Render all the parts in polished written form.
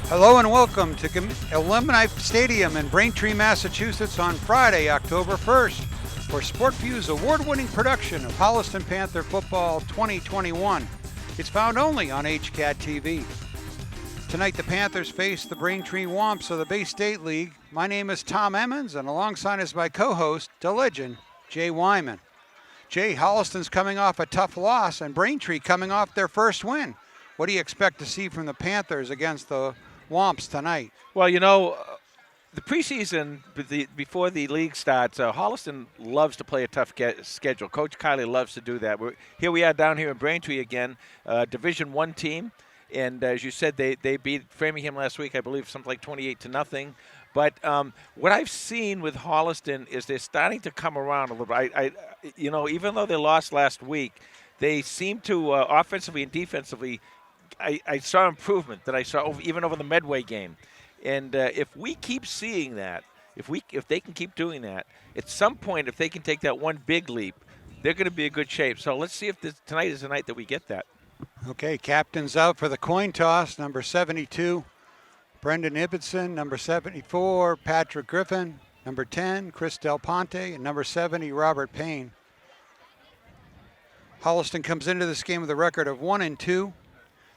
Hello and welcome to Alumni Stadium in Braintree, Massachusetts on Friday, October 1st for SportView's award-winning production of Holliston Panther Football 2021. It's found only on HCAT TV. Tonight the Panthers face the Braintree Womps of the Bay State League. My name is Tom Emmons and alongside is my co-host, the legend, Jay Wyman. Jay, Holliston's coming off a tough loss and Braintree coming off their first win. What do you expect to see from the Panthers against the Womps tonight? Well, the preseason, before the league starts, Holliston loves to play a tough schedule. Coach Kiley loves to do that. Here we are down here in Braintree again, Division I team. And as you said, they beat Framingham last week, I believe, something like 28-0. But what I've seen with Holliston is they're starting to come around a little bit. Even though they lost last week, they seem to, offensively and defensively, I saw improvement that I saw even over the Medway game. And if we keep seeing that, if they can keep doing that, at some point, if they can take that one big leap, they're going to be in good shape. So let's see if tonight is the night that we get that. Okay, captain's out for the coin toss. Number 72, Brendan Ibbotson. Number 74, Patrick Griffin. Number 10, Chris Del Ponte. And number 70, Robert Payne. Holliston comes into this game with a record of 1-2.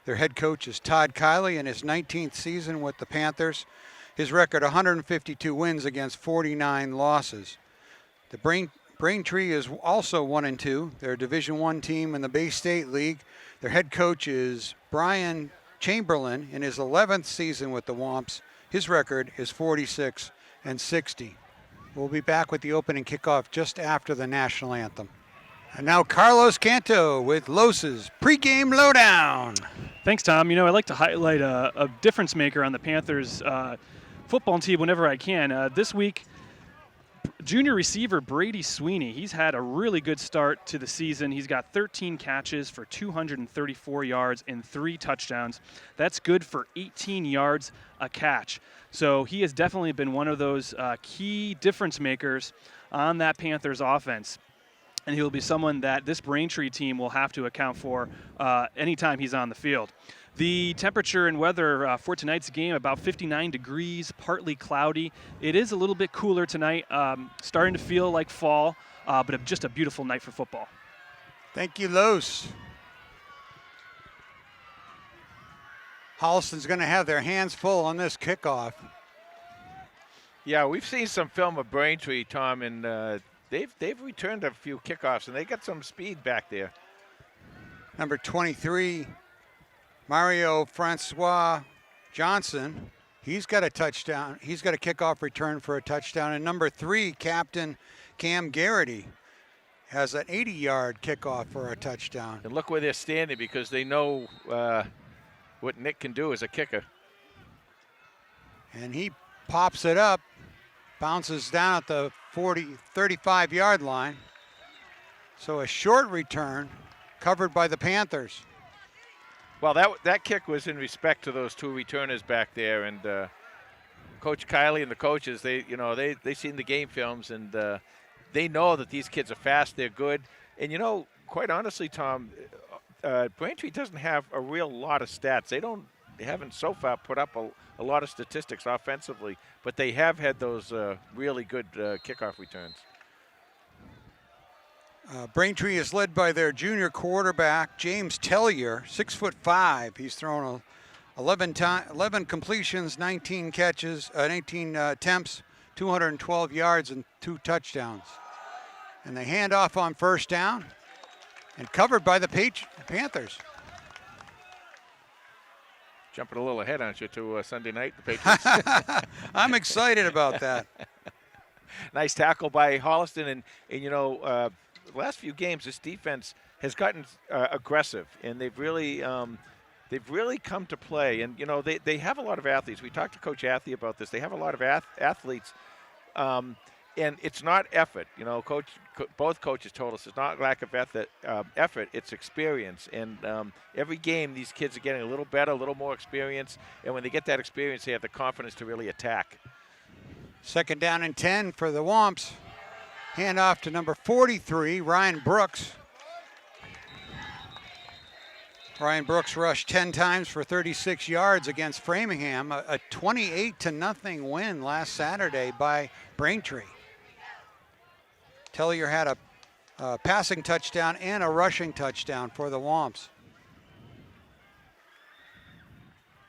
Their head coach is Todd Kiley in his 19th season with the Panthers. His record, 152 wins against 49 losses. The Braintree is also 1-2. They're a Division I team in the Bay State League. Their head coach is Brian Chamberlain in his 11th season with the Womps. His record is 46-60. We'll be back with the opening kickoff just after the national anthem. And now Carlos Canto with Los's pregame lowdown. Thanks, Tom. I'd like to highlight a difference maker on the Panthers football team whenever I can. This week, junior receiver Brady Sweeney, he's had a really good start to the season. He's got 13 catches for 234 yards and 3 touchdowns. That's good for 18 yards a catch. So he has definitely been one of those key difference makers on that Panthers offense. And he will be someone that this Braintree team will have to account for anytime he's on the field. The temperature and weather for tonight's game, about 59 degrees, partly cloudy. It is a little bit cooler tonight, starting to feel like fall, but just a beautiful night for football. Thank you, Los. Holliston's going to have their hands full on this kickoff. Yeah, we've seen some film of Braintree, Tom, and they've returned a few kickoffs, and they got some speed back there. Number 23, Mario Francois Johnson. He's got a touchdown. He's got a kickoff return for a touchdown. And number 3, Captain Cam Garrity has an 80-yard kickoff for a touchdown. And look where they're standing because they know what Nick can do as a kicker. And he pops it up, bounces down at the 35-yard line. So a short return covered by the Panthers. Well, that kick was in respect to those 2 returners back there, and Coach Kiley and the coaches, they seen the game films, and they know that these kids are fast, they're good, and quite honestly, Tom, Braintree doesn't have a real lot of stats. They haven't so far put up a lot of statistics offensively, but they have had those really good kickoff returns. Braintree is led by their junior quarterback, James Tellier, 6'5". He's thrown 11 completions, 19 catches, 19 attempts, 212 yards, and 2 touchdowns. And they hand off on first down and covered by the Panthers. Jumping a little ahead, aren't you, to Sunday night, the Patriots? I'm excited about that. Nice tackle by Holliston, and the last few games, this defense has gotten aggressive, and they've really come to play. And they have a lot of athletes. We talked to Coach Athey about this. They have a lot of athletes, and it's not effort. Both coaches told us it's not lack of effort. It's experience. And every game, these kids are getting a little better, a little more experience. And when they get that experience, they have the confidence to really attack. Second down and 10 for the Womps. Hand off to number 43, Ryan Brooks. Brian Brooks rushed 10 times for 36 yards against Framingham, a 28-0 win last Saturday by Braintree. Tellier had a passing touchdown and a rushing touchdown for the Womps.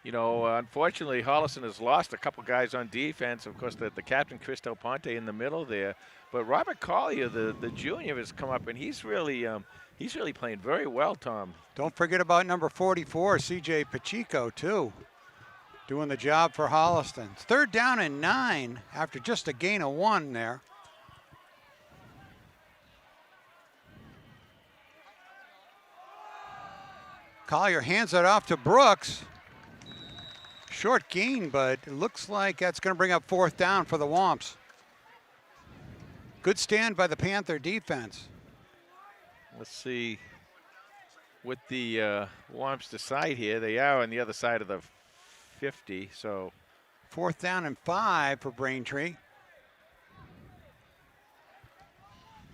You know, unfortunately, Holliston has lost a couple guys on defense. Of course, the captain, Chris Del Ponte, in the middle there. But Robert Collier, the junior, has come up, and he's really playing very well, Tom. Don't forget about number 44, C.J. Pacheco, too, doing the job for Holliston. It's 3rd down and 9 after just a gain of 1 there. Collier hands it off to Brooks. Short gain, but it looks like that's going to bring up 4th down for the Womps. Good stand by the Panther defense. Let's see what the Womps decide here. They are on the other side of the 50, so. 4th down and 5 for Braintree.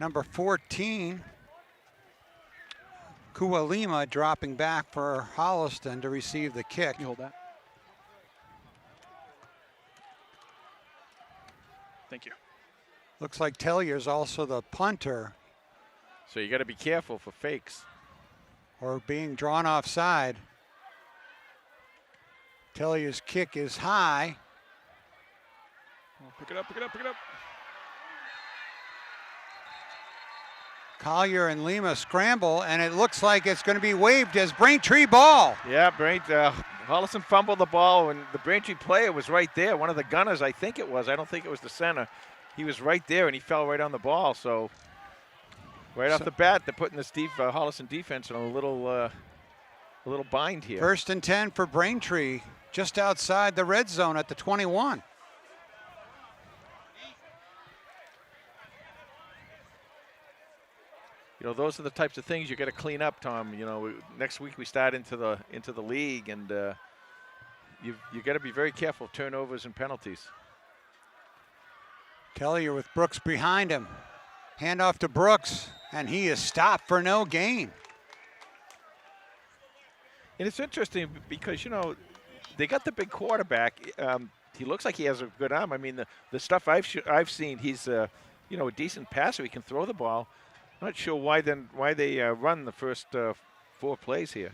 Number 14, Kualima, dropping back for Holliston to receive the kick. You hold that. Thank you. Looks like Tellier's also the punter, So you got to be careful for fakes. or being drawn offside. Tellier's kick is high. Oh, pick it up, pick it up, pick it up. Collier and Lima scramble, and it looks like it's going to be waved as Braintree ball. Yeah, Holliston fumbled the ball, and the Braintree player was right there. One of the gunners, I think it was. I don't think it was the center. He was right there, and he fell right on the ball. So right off the bat, they're putting this Holliston defense in a little bind here. 1st and 10 for Braintree, just outside the red zone at the 21. You know, those are the types of things you got to clean up, Tom. You know, next week we start into the league, and you got to be very careful of turnovers and penalties. Tellier with Brooks behind him. Handoff to Brooks, and he is stopped for no gain. And it's interesting because, you know, they got the big quarterback. He looks like he has a good arm. I mean, the stuff I've seen, he's a decent passer. He can throw the ball. Not sure why they run the first 4 plays here.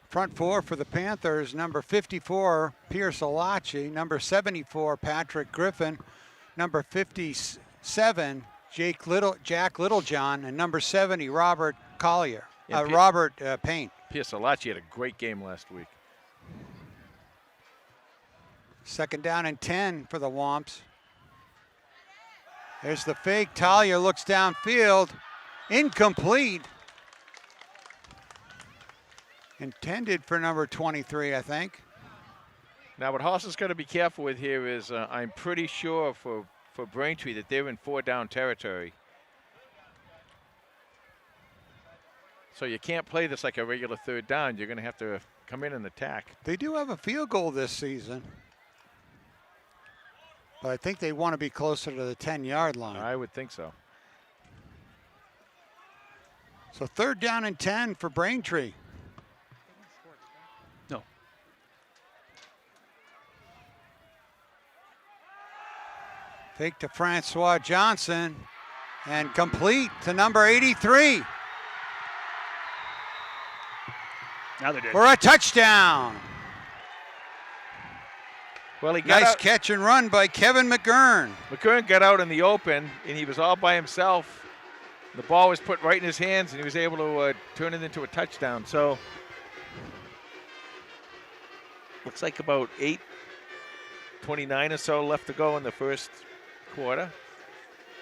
Front 4 for the Panthers, number 54, Pierce Alachi, number 74, Patrick Griffin, number 57, Jack Littlejohn, and number 70, Robert Collier, Robert Payne. Pierce Alachi had a great game last week. 2nd down and 10 for the Womps. There's the fake. Talia looks downfield. Incomplete. Intended for number 23, I think. Now, what Holliston's got to be careful with here is I'm pretty sure for Braintree that they're in 4-down territory. So you can't play this like a regular 3rd down. You're going to have to come in and attack. They do have a field goal this season, but I think they want to be closer to the 10-yard line. I would think so. So 3rd down and 10 for Braintree. No. Fake to Francois Johnson and complete to number 83 Now they did. for a touchdown. Well, he got Nice out. catch and run by Kevin McGurn. McCurran got out in the open, and he was all by himself. The ball was put right in his hands, and he was able to turn it into a touchdown. So, looks like about 8:29 or so left to go in the first quarter.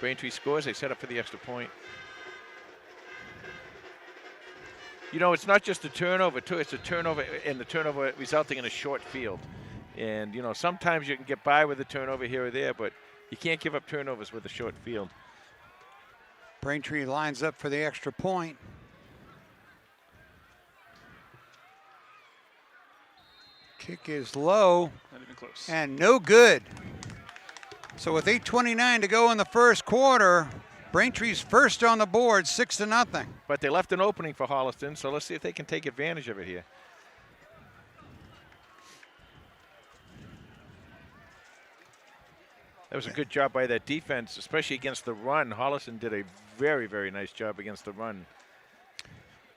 Braintree scores. They set up for the extra point. You know, it's not just a turnover, too. It's a turnover, and the turnover resulting in a short field. And, you know, sometimes you can get by with a turnover here or there, but you can't give up turnovers with a short field. Braintree lines up for the extra point. Kick is low Not even close. and no good. So with 8:29 to go in the first quarter, Braintree's first on the board, 6-0. But they left an opening for Holliston, so let's see if they can take advantage of it here. That was a good job by that defense, especially against the run. Holliston did a very, very nice job against the run.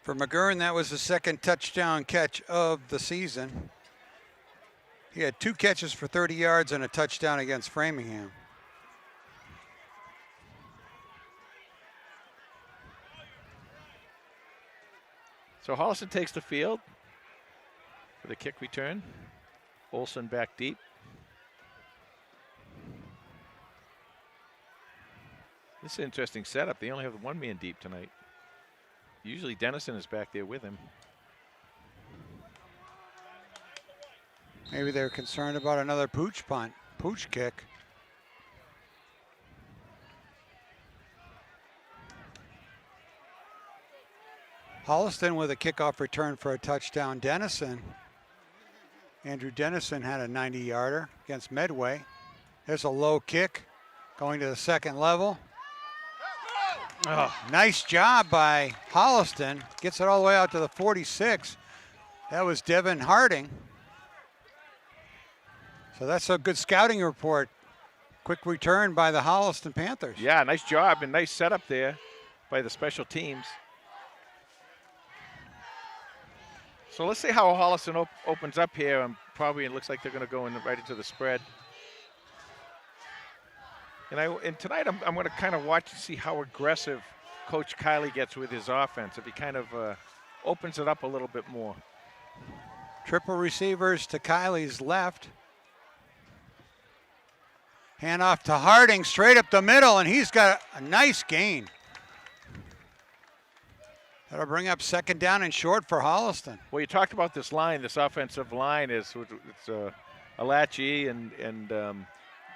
For McGurn, that was the second touchdown catch of the season. He had 2 catches for 30 yards and a touchdown against Framingham. So Holliston takes the field for the kick return. Olson back deep. This is an interesting setup. They only have one man deep tonight. Usually Dennison is back there with him. Maybe they're concerned about another pooch kick. Holliston with a kickoff return for a touchdown. Dennison. Andrew Dennison had a 90-yarder against Medway. There's a low kick going to the second level. Oh, nice job by Holliston. Gets it all the way out to the 46. That was Devin Harding. So that's a good scouting report. Quick return by the Holliston Panthers. Yeah, nice job and nice setup there by the special teams. So let's see how Holliston opens up here. And probably it looks like they're going to go in right into the spread. And tonight I'm going to kind of watch and see how aggressive Coach Kiley gets with his offense. If he kind of opens it up a little bit more. Triple receivers to Kiley's left. Hand off to Harding, straight up the middle, and he's got a nice gain. That'll bring up second down and short for Holliston. Well, you talked about this line, this offensive line it's Alachi and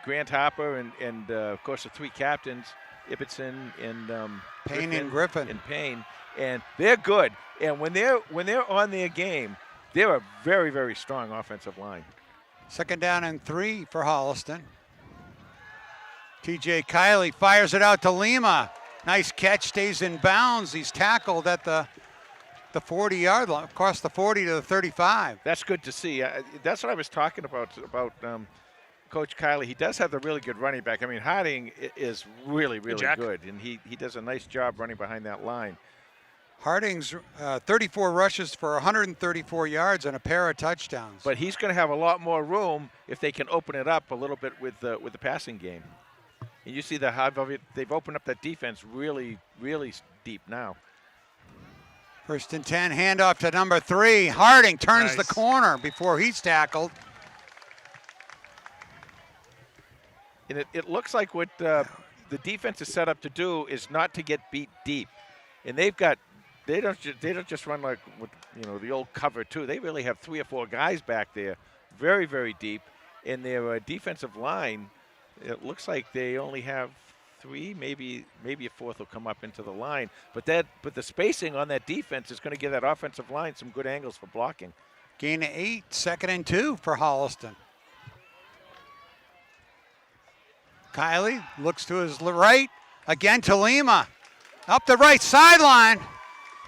Grant Hopper and of course the 3 captains, Ibbotson and Payne and Griffin. And Payne, and they're good. And when they're on their game, they're a very, very strong offensive line. Second down and 3 for Holliston. TJ Kiley fires it out to Lima. Nice catch, stays in bounds. He's tackled at the 40-yard line, across the 40 to the 35. That's good to see. That's what I was talking about Coach Kiley. He does have the really good running back. I mean, Harding is really, really good, and he does a nice job running behind that line. Harding's 34 rushes for 134 yards and a pair of touchdowns. But he's going to have a lot more room if they can open it up a little bit with the passing game. And you see they've opened up that defense really, really deep now. First and 10, handoff to number 3. Harding turns the corner before he's tackled. And it looks like what the defense is set up to do is not to get beat deep. And they don't just run like with, the old cover 2. They really have 3 or 4 guys back there, very, very deep. In their defensive line, it looks like they only have 3, maybe a 4th will come up into the line. But the spacing on that defense is going to give that offensive line some good angles for blocking. Gain of 8, second and 2 for Holliston. Kiley looks to his right, again to Lima. Up the right sideline.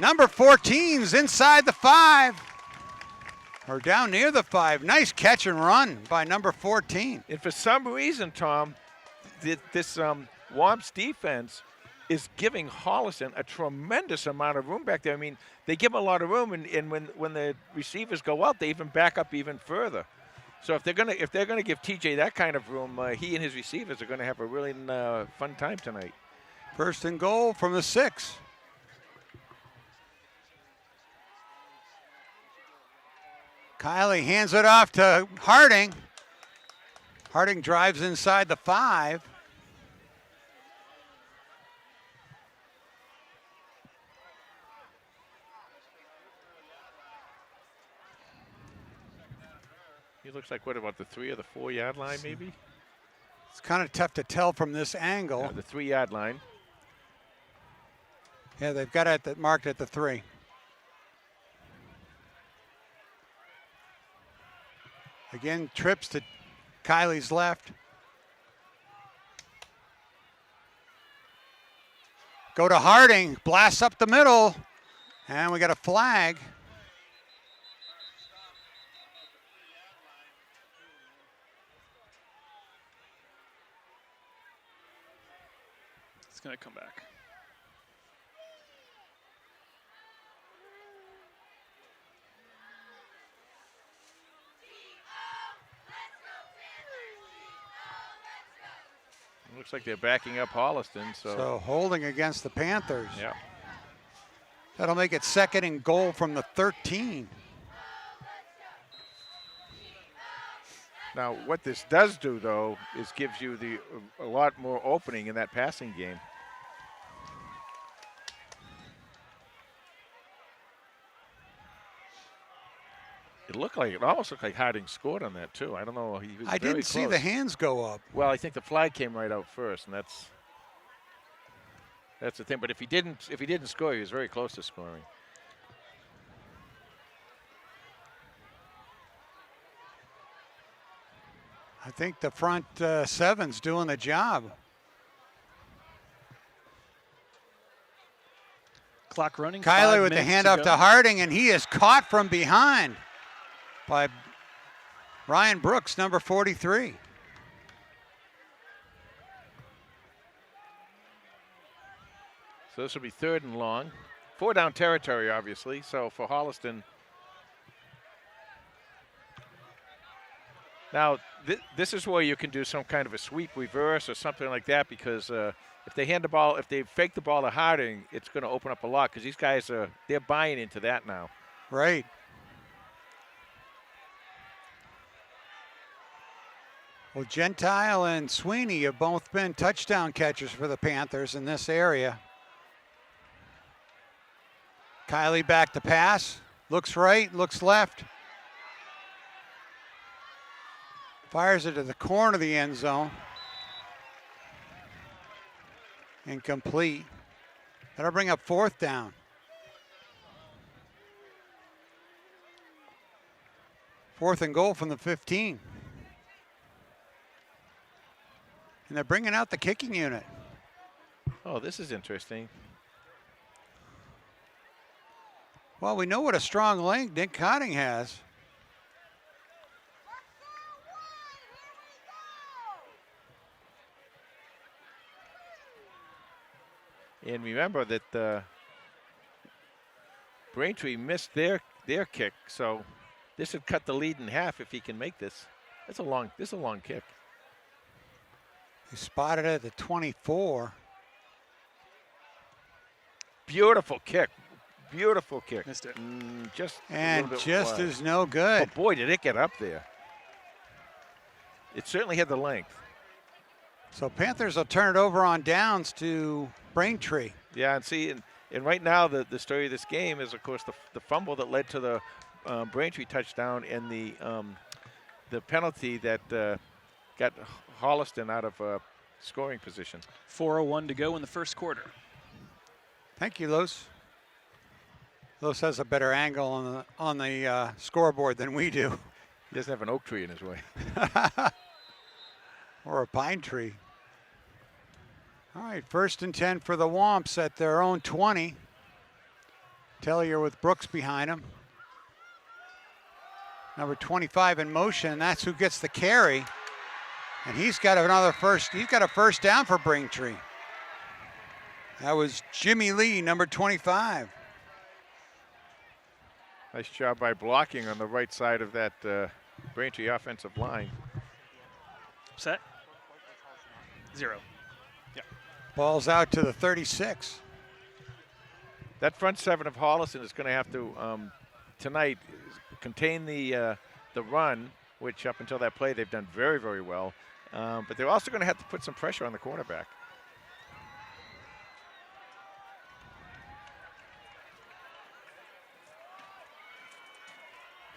Number 14's inside the 5. Or down near the 5. Nice catch and run by number 14. And for some reason, Tom, this Womp's defense is giving Holliston a tremendous amount of room back there. I mean, they give them a lot of room, and when the receivers go out, they even back up even further. So if they're gonna give TJ that kind of room, he and his receivers are gonna have a really fun time tonight. First and goal from the 6. Kiley hands it off to Harding. Harding drives inside the 5. He looks like, what, about the 3 or the 4 yard line, maybe? It's kind of tough to tell from this angle. Yeah, the 3 yard line. Yeah, they've got it marked at the 3. Again, trips to Kiley's left. Go to Harding, blasts up the middle, and we got a flag. It's going to come back. Looks like they're backing up Holliston. So holding against the Panthers. Yeah. That'll make it 2nd and goal from the 13. Now, what this does do, though, is gives you a lot more opening in that passing game. It almost looked like Harding scored on that too. I don't know. He was I very didn't see close. the hands go up. Well, I think the flag came right out first, and that's the thing. But if he didn't score, he was very close to scoring. I think the front seven's doing the job. Clock running. Kylie 5 with the minutes handoff go. to Harding, and he is caught from behind by Ryan Brooks, number 43. So this will be 3rd and long. 4 down territory, obviously. So for Holliston. Now, this is where you can do some kind of a sweep reverse or something like that, because if they fake the ball to Harding, it's going to open up a lot, because these guys they're buying into that now. Right. Well, Gentile and Sweeney have both been touchdown catchers for the Panthers in this area. Kylie back to pass. Looks right, looks left. Fires it to the corner of the end zone. Incomplete. That'll bring up 4th down. Fourth and goal from the 15. And they're bringing out the kicking unit. Oh, this is interesting. Well, we know what a strong leg Nick Cotting has. And remember that Braintree missed their kick, so this would cut the lead in half if he can make this. This is a long kick. He spotted it at the 24. Beautiful kick. Beautiful kick. Missed it. Just a And little bit just wide. is no good. But boy, did it get up there. It certainly had the length. So Panthers will turn it over on downs to Braintree. Yeah, and see, and right now the story of this game is, of course, the fumble that led to the Braintree touchdown, and the penalty that got Holliston out of scoring position. 4:01 to go in the first quarter. Thank you, Los. Los has a better angle on the scoreboard than we do. He doesn't have an oak tree in his way. Or a pine tree. All right, 1st and 10 for the Womps at their own 20. Tellier with Brooks behind him. Number 25 in motion, that's who gets the carry. And he's got a first down for Braintree. That was Jimmy Lee, number 25. Nice job by blocking on the right side of that Braintree offensive line. Set. 0. Ball's out to the 36. That front seven of Holliston is going to have to tonight contain the run, which up until that play they've done very, very well. But they're also going to have to put some pressure on the quarterback.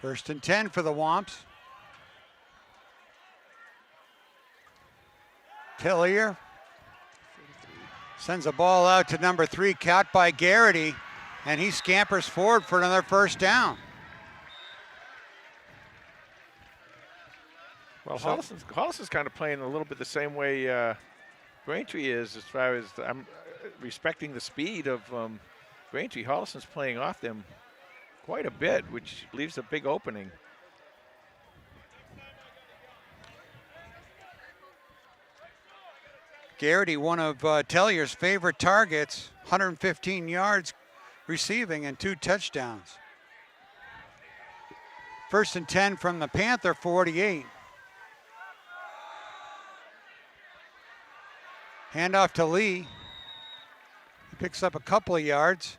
First and 10 for the Womps. Tillier sends a ball out to number 3, caught by Garrity, and he scampers forward for another first down. Well, Holliston's kind of playing a little bit the same way Braintree is, as far as I'm respecting the speed of Braintree. Holliston's playing off them quite a bit, which leaves a big opening. Garrity, one of Tellier's favorite targets, 115 yards receiving and 2 touchdowns. 1st and 10 from the Panther 48. Handoff to Lee. He picks up a couple of yards.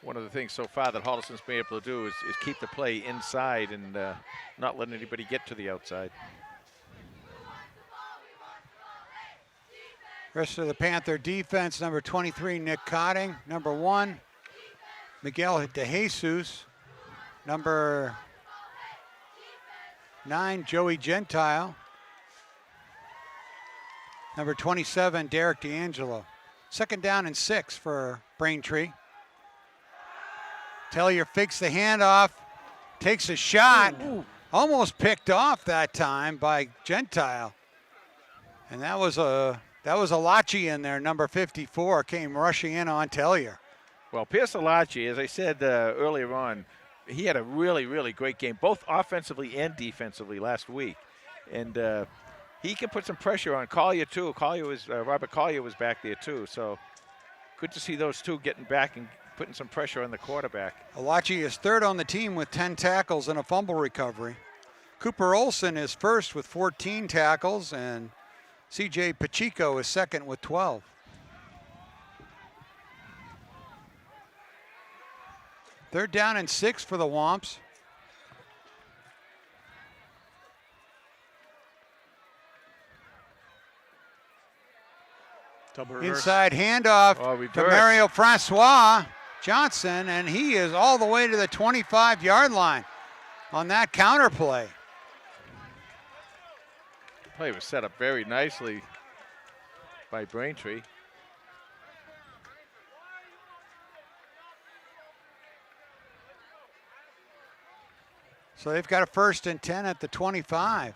One of the things so far that Holliston's been able to do is keep the play inside and not letting anybody get to the outside. Rest of the Panther defense, number 23, Nick Cotting. Number 1, Miguel De Jesus. Number 9, Joey Gentile. Number 27, Derek D'Angelo. 2nd down and 6 for Braintree. Tellier fakes the handoff, takes a shot, almost picked off that time by Gentile. And that was a Lachi in there, number 54, came rushing in on Tellier. Well, Pierce Alachi, as I said earlier on, he had a really, really great game, both offensively and defensively last week. And he can put some pressure on Collier, too. Robert Collier was back there, too. So good to see those two getting back and putting some pressure on the quarterback. Alachi is 3rd on the team with 10 tackles and a fumble recovery. Cooper Olson is 1st with 14 tackles, and C.J. Pacheco is 2nd with 12. Third down and 6 for the Womps. Double reverse. Inside handoff to reverse. Mario Francois Johnson, and he is all the way to the 25-yard line on that counter play. Play was set up very nicely by Braintree. So they've got a 1st and 10 at the 25.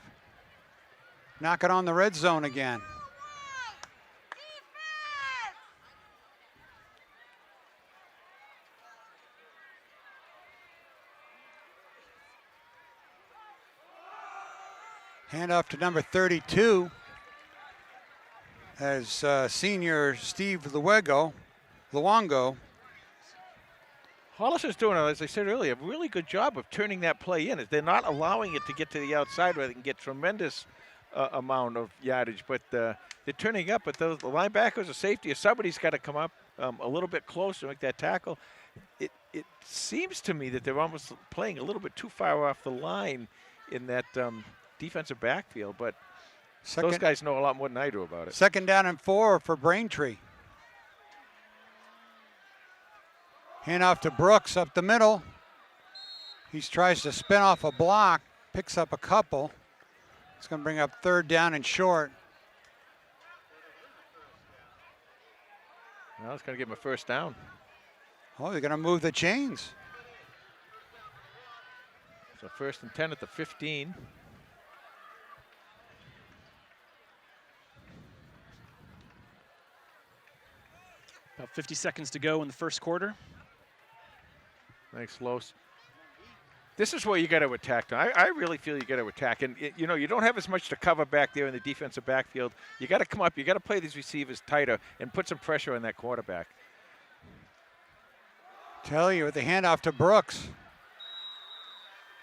Knock it on the red zone again. Handoff to number 32 as senior Steve Luongo. Holliston's doing, as I said earlier, a really good job of turning that play in. They're not allowing it to get to the outside where they can get tremendous amount of yardage, but they're turning up. But the linebackers or safety or somebody's got to come up a little bit closer to make that tackle. It seems to me that they're almost playing a little bit too far off the line in that defensive backfield, but those guys know a lot more than I do about it. 2nd down and 4 for Braintree. Handoff to Brooks up the middle. He tries to spin off a block, picks up a couple. It's going to bring up 3rd down and short. Well, it's going to give him a 1st down. Oh, they're going to move the chains. So 1st and 10 at the 15. About 50 seconds to go in the first quarter. Thanks, Los. This is where you got to attack. I really feel you got to attack. And, you know, you don't have as much to cover back there in the defensive backfield. You got to come up. You got to play these receivers tighter and put some pressure on that quarterback. Tellier with the handoff to Brooks.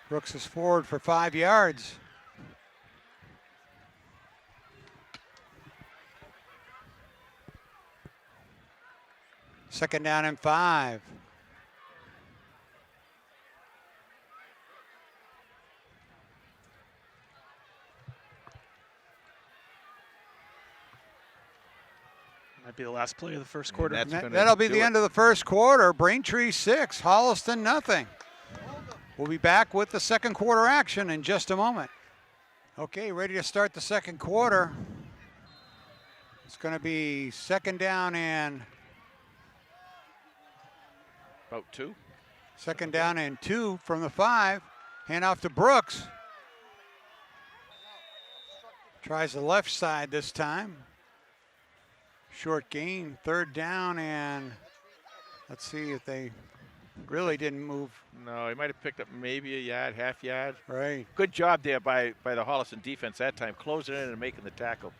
Brooks is forward for 5 yards. Second down and 5. Might be the last play of the first quarter. And That'll be the end of the first quarter. Braintree 6, Holliston nothing. We'll be back with the second quarter action in just a moment. Okay, ready to start the second quarter. It's going to be 2nd down and about 2. 2nd down and 2 from the 5. Handoff to Brooks. Tries the left side this time. Short gain, 3rd down, and let's see if they really didn't move. No, he might have picked up maybe a yard, half yard. Right. Good job there by the Holliston defense that time, closing in and making the tackle.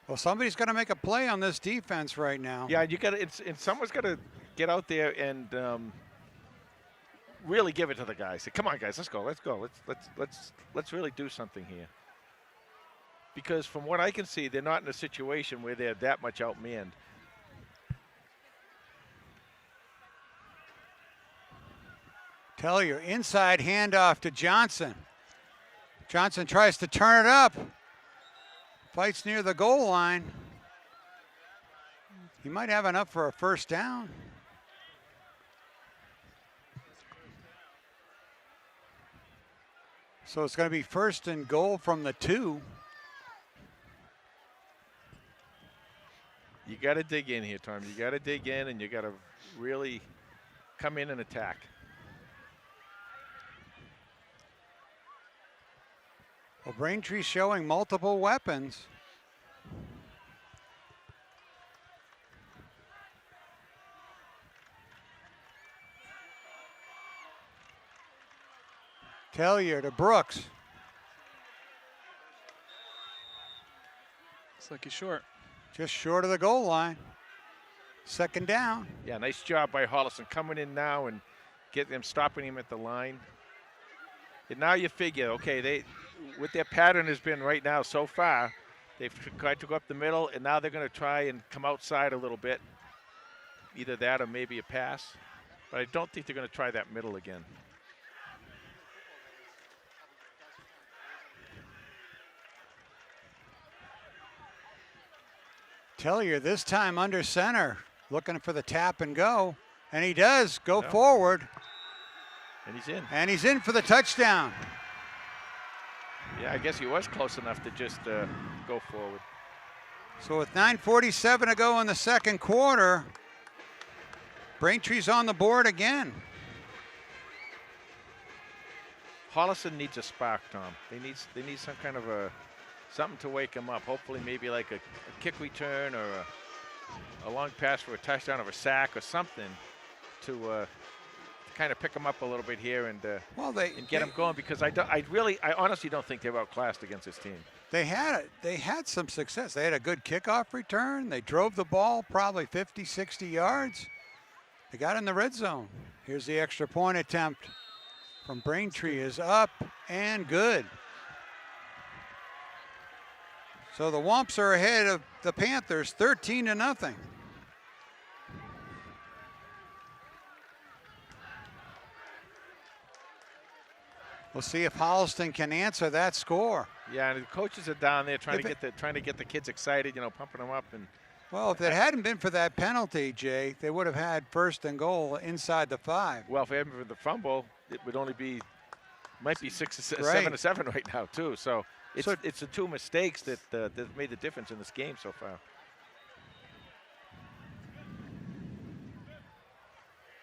Well, somebody's got to make a play on this defense right now. Yeah, you got to. And someone's got to get out there and really give it to the guys. Say, come on, guys, let's go, let's go, let's really do something here. Because from what I can see, they're not in a situation where they're that much outmanned. Tellier, inside handoff to Johnson. Johnson tries to turn it up. Fights near the goal line. He might have enough for a 1st down. So it's going to be 1st and goal from the 2. You got to dig in here, Tom. You got to dig in, and you got to really come in and attack. Well, Braintree showing multiple weapons. Tellier to Brooks. Looks like he's short. Just short of the goal line. 2nd down. Yeah, nice job by Holliston coming in now and getting them, stopping him at the line. And now you figure, okay, what their pattern has been right now so far, they've tried to go up the middle, and now they're going to try and come outside a little bit. Either that or maybe a pass. But I don't think they're going to try that middle again. Tellier this time under center, looking for the tap and go. And he does go forward. And he's in. And he's in for the touchdown. Yeah, I guess he was close enough to just go forward. So with 9:47 to go in the 2nd quarter, Braintree's on the board again. Holliston needs a spark, Tom. They need some kind of something to wake them up. Hopefully maybe like a kick return or a long pass for a touchdown or a sack or something to kind of pick them up a little bit here and get them going, because I honestly don't think they're outclassed against this team. They had some success. They had a good kickoff return. They drove the ball probably 50, 60 yards. They got in the red zone. Here's the extra point attempt from Braintree is up and good. So the Womps are ahead of the Panthers 13-0. We'll see if Holliston can answer that score. Yeah, and the coaches are down there trying to get the kids excited, pumping them up. And well, if it hadn't been for that penalty, Jay, they would have had 1st and goal inside the 5. Well, if it hadn't been for the fumble, it would only be might be 7-7 right now too. So it's the 2 mistakes that made the difference in this game so far.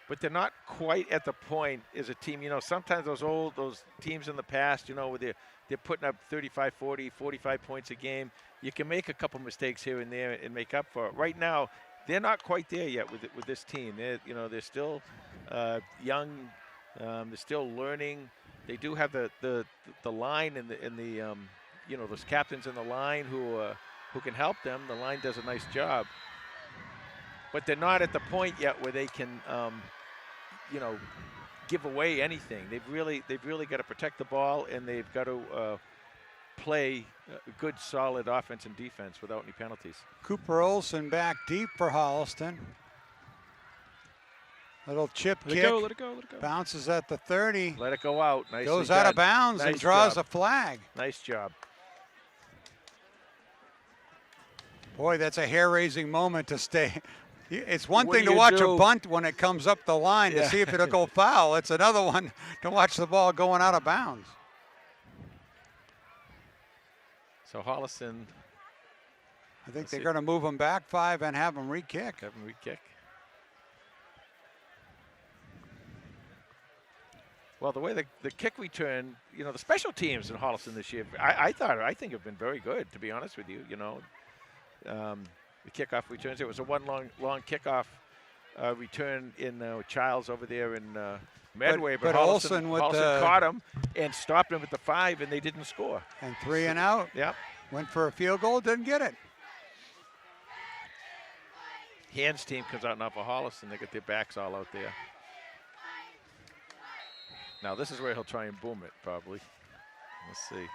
But they're not quite at the point as a team. Sometimes those teams in the past, where they're putting up 35, 40, 45 points a game, you can make a couple mistakes here and there and make up for it. Right now, they're not quite there yet with this team. They're still young. They're still learning. They do have the line and the those captains in the line who can help them. The line does a nice job. But they're not at the point yet where they can, give away anything. They've really got to protect the ball, and they've got to play good, solid offense and defense without any penalties. Cooper Olsen back deep for Holliston. Little chip kick. Let it go. Bounces at the 30. Let it go out. Nicely Goes done. out of bounds and draws a flag. Nice job. Boy, that's a hair-raising moment to stay. It's one What thing do to you watch do? a bunt when it comes up the line to see if it'll go foul. It's another one to watch the ball going out of bounds. So Holliston, I think they're going to move them back 5 and have them re-kick. Well, the way the kick return, the special teams in Holliston this year, I think have been very good, to be honest with you. The kickoff returns. It was a one long kickoff return in Childs over there in Medway, but Holliston Olsen caught him and stopped him at the 5, and they didn't score. And 3 and out. Yep. Went for a field goal, didn't get it. Hans team comes out now for Holliston. They got their backs all out there. Now this is where he'll try and boom it, probably. Let's see.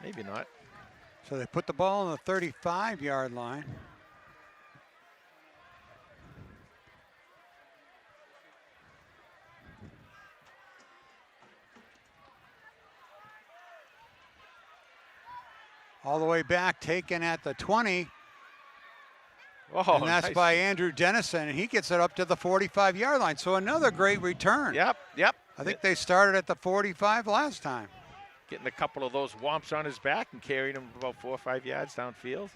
Maybe not. So they put the ball on the 35-yard line. All the way back, taken at the 20. Oh, and that's nice. by Andrew Dennison, and he gets it up to the 45-yard line. So another great return. Yep. I think they started at the 45 last time. Getting a couple of those whomps on his back and carrying him about 4 or 5 yards downfield.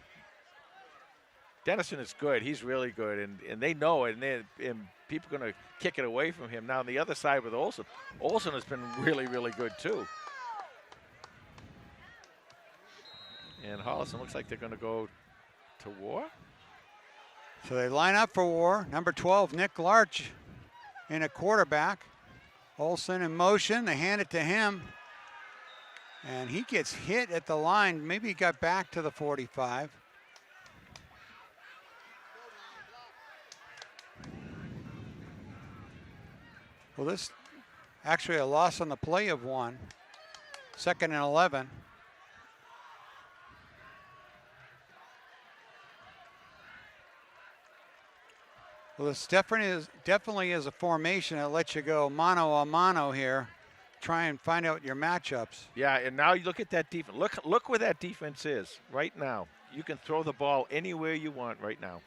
Dennison is good. He's really good, and they know it, and people are going to kick it away from him. Now on the other side with Olsen. Olsen has been really, really good too. And Holliston looks like they're going to go to war. So they line up for war. Number 12, Nick Larch in a quarterback. Olsen in motion. They hand it to him. And he gets hit at the line. Maybe he got back to the 45. Well, this actually a loss on the play of 1. 2nd and 11. Well, this definitely is a formation that lets you go mano a mano here. Try and find out your matchups. Yeah, and now you look at that defense. Look where that defense is right now. You can throw the ball anywhere you want right now.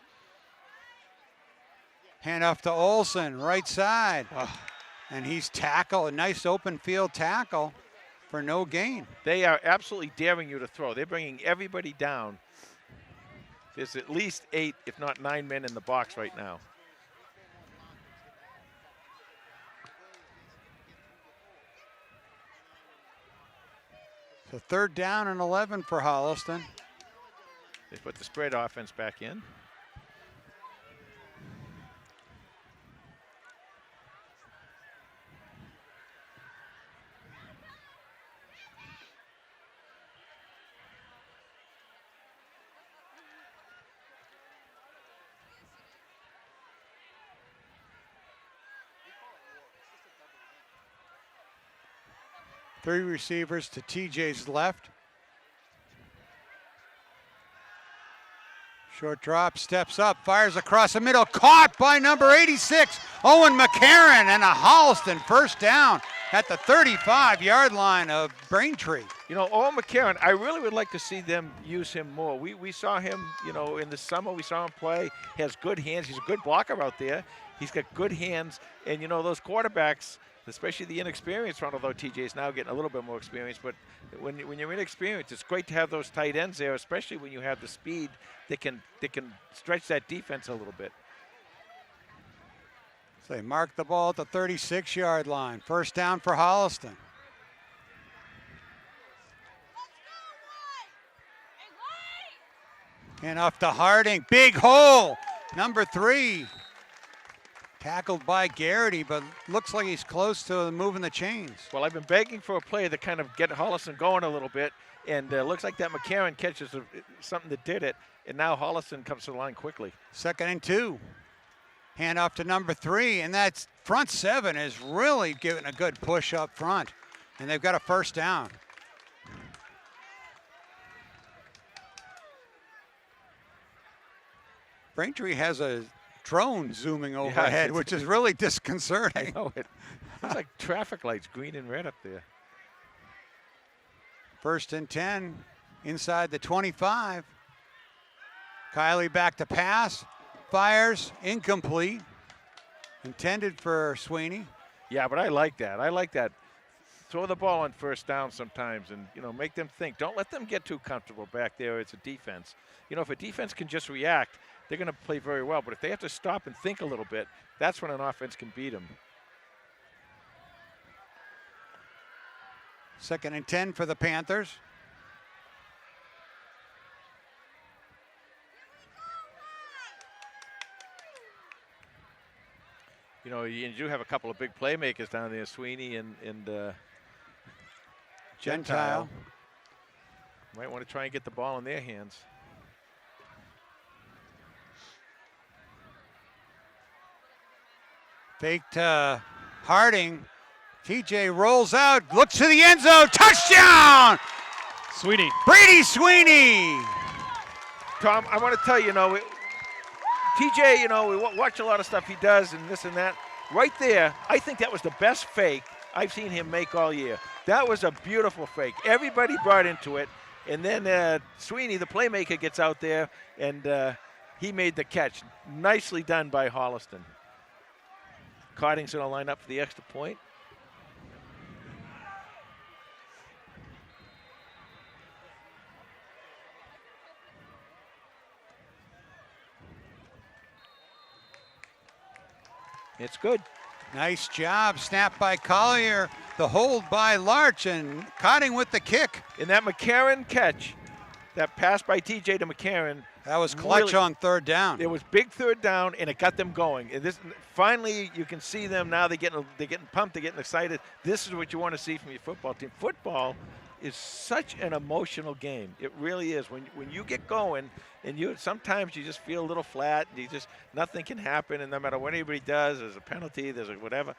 Hand off to Olsen, right side. Oh. And he's tackled, a nice open field tackle for no gain. They are absolutely daring you to throw. They're bringing everybody down. There's at least 8, if not 9 men in the box right now. So 3rd down and 11 for Holliston. They put the spread offense back in. Three receivers to TJ's left. Short drop, steps up, fires across the middle, caught by number 86, Owen McCarron, and a Holliston first down at the 35-yard line of Braintree. Owen McCarron, I really would like to see them use him more. We saw him, in the summer, we saw him play. He has good hands. He's a good blocker out there. He's got good hands, and those quarterbacks, especially the inexperienced one, although TJ's now getting a little bit more experience, but when you're inexperienced, it's great to have those tight ends there, especially when you have the speed that can stretch that defense a little bit. So they mark the ball at the 36-yard line. First down for Holliston. And off to Harding, big hole, number 3. Tackled by Garrity, but looks like he's close to moving the chains. Well, I've been begging for a play to kind of get Holliston going a little bit, and looks like that McCarron catches something that did it, and now Holliston comes to the line quickly. 2nd and 2. Hand off to number 3, and that front 7 is really giving a good push up front, and they've got a first down. Braintree has a drone zooming overhead, which is really disconcerting. I know it. It's like traffic lights, green and red up there. 1st and 10, inside the 25. Kiley back to pass, fires, incomplete. Intended for Sweeney. Yeah, but I like that. I like that. Throw the ball on first down sometimes and, make them think. Don't let them get too comfortable back there. It's a defense. If a defense can just react, they're going to play very well. But if they have to stop and think a little bit, that's when an offense can beat them. 2nd and 10 for the Panthers. You know, you do have a couple of big playmakers down there, Sweeney and Gentile. Might want to try and get the ball in their hands. Fake to Harding. TJ rolls out, looks to the end zone, touchdown! Sweeney. Brady Sweeney! Tom, I want to tell you, TJ, we watch a lot of stuff he does and this and that. Right there, I think that was the best fake I've seen him make all year. That was a beautiful fake. Everybody brought into it. And then Sweeney, the playmaker, gets out there, and he made the catch. Nicely done by Holliston. Cotting's going to line up for the extra point. It's good. Nice job. Snap by Collier. The hold by Larch, and Cotting with the kick. In that McCarron catch, that pass by TJ to McCarron. That was clutch really, on 3rd down. It was big 3rd down, and it got them going. And finally, you can see them now. They're getting pumped. They're getting excited. This is what you want to see from your football team. Football is such an emotional game. It really is. When you get going, and sometimes you just feel a little flat. And nothing can happen, and no matter what anybody does, there's a penalty, there's a whatever.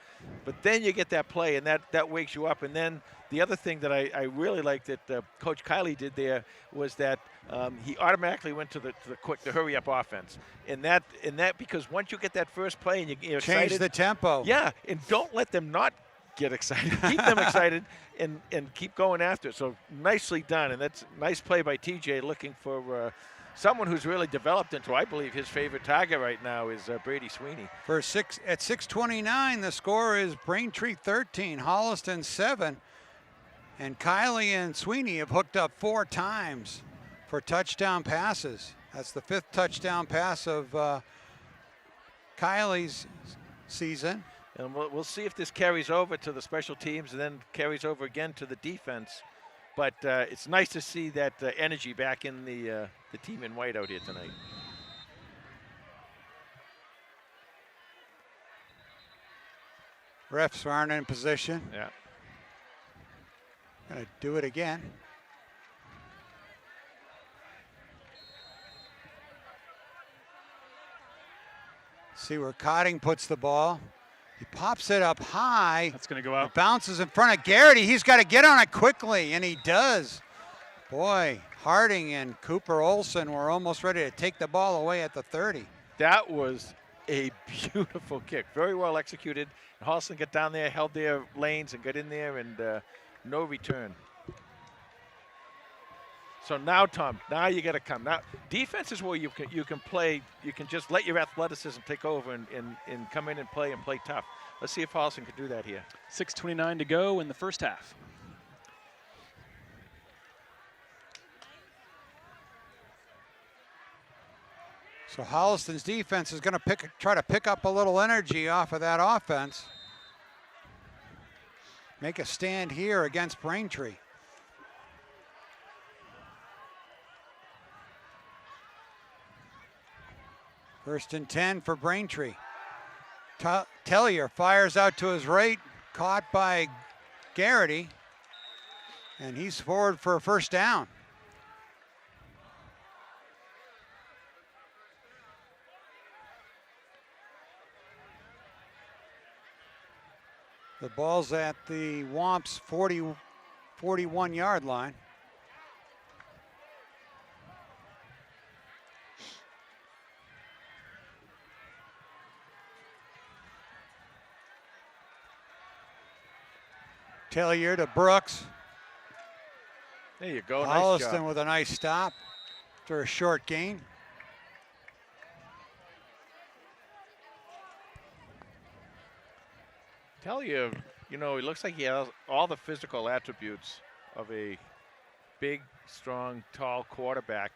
But then you get that play, and that wakes you up. And then the other thing that I really liked that Coach Kiley did there was that he automatically went to the hurry up offense, and that because once you get that first play and you're excited, change the tempo. Yeah, and don't let them not get excited. Keep them excited and keep going after it. So nicely done, and that's a nice play by TJ, looking for someone who's really developed into, I believe, his favorite target right now is Brady Sweeney. At 6:29, the score is Braintree 13, Holliston 7. And Kiley and Sweeney have hooked up 4 times for touchdown passes. That's the 5th touchdown pass of Kiley's season. And we'll see if this carries over to the special teams and then carries over again to the defense. But it's nice to see that energy back in the team in white out here tonight. Refs aren't in position. Yeah. Gonna do it again. See where Cotting puts the ball. He pops it up high. That's going to go out. It bounces in front of Garrity. He's got to get on it quickly, and he does. Boy, Harding and Cooper Olson were almost ready to take the ball away at the 30. That was a beautiful kick. Very well executed. And Holliston got down there, held their lanes, and got in there, and no return. So now, Tom, now you got to come. Now, defense is where you can play. You can just let your athleticism take over and come in and play tough. Let's see if Holliston can do that here. 6:29 to go in the first half. So Holliston's defense is going to try to pick up a little energy off of that offense. Make a stand here against Braintree. First and 10 for Braintree. Tellier fires out to his right, caught by Garrity, and he's forward for a first down. The ball's at the Womps 41-yard line. Tellier to Brooks. There you go. Holliston Nice job. with a nice stop after a short gain. Tell you, he looks like he has all the physical attributes of a big, strong, tall quarterback.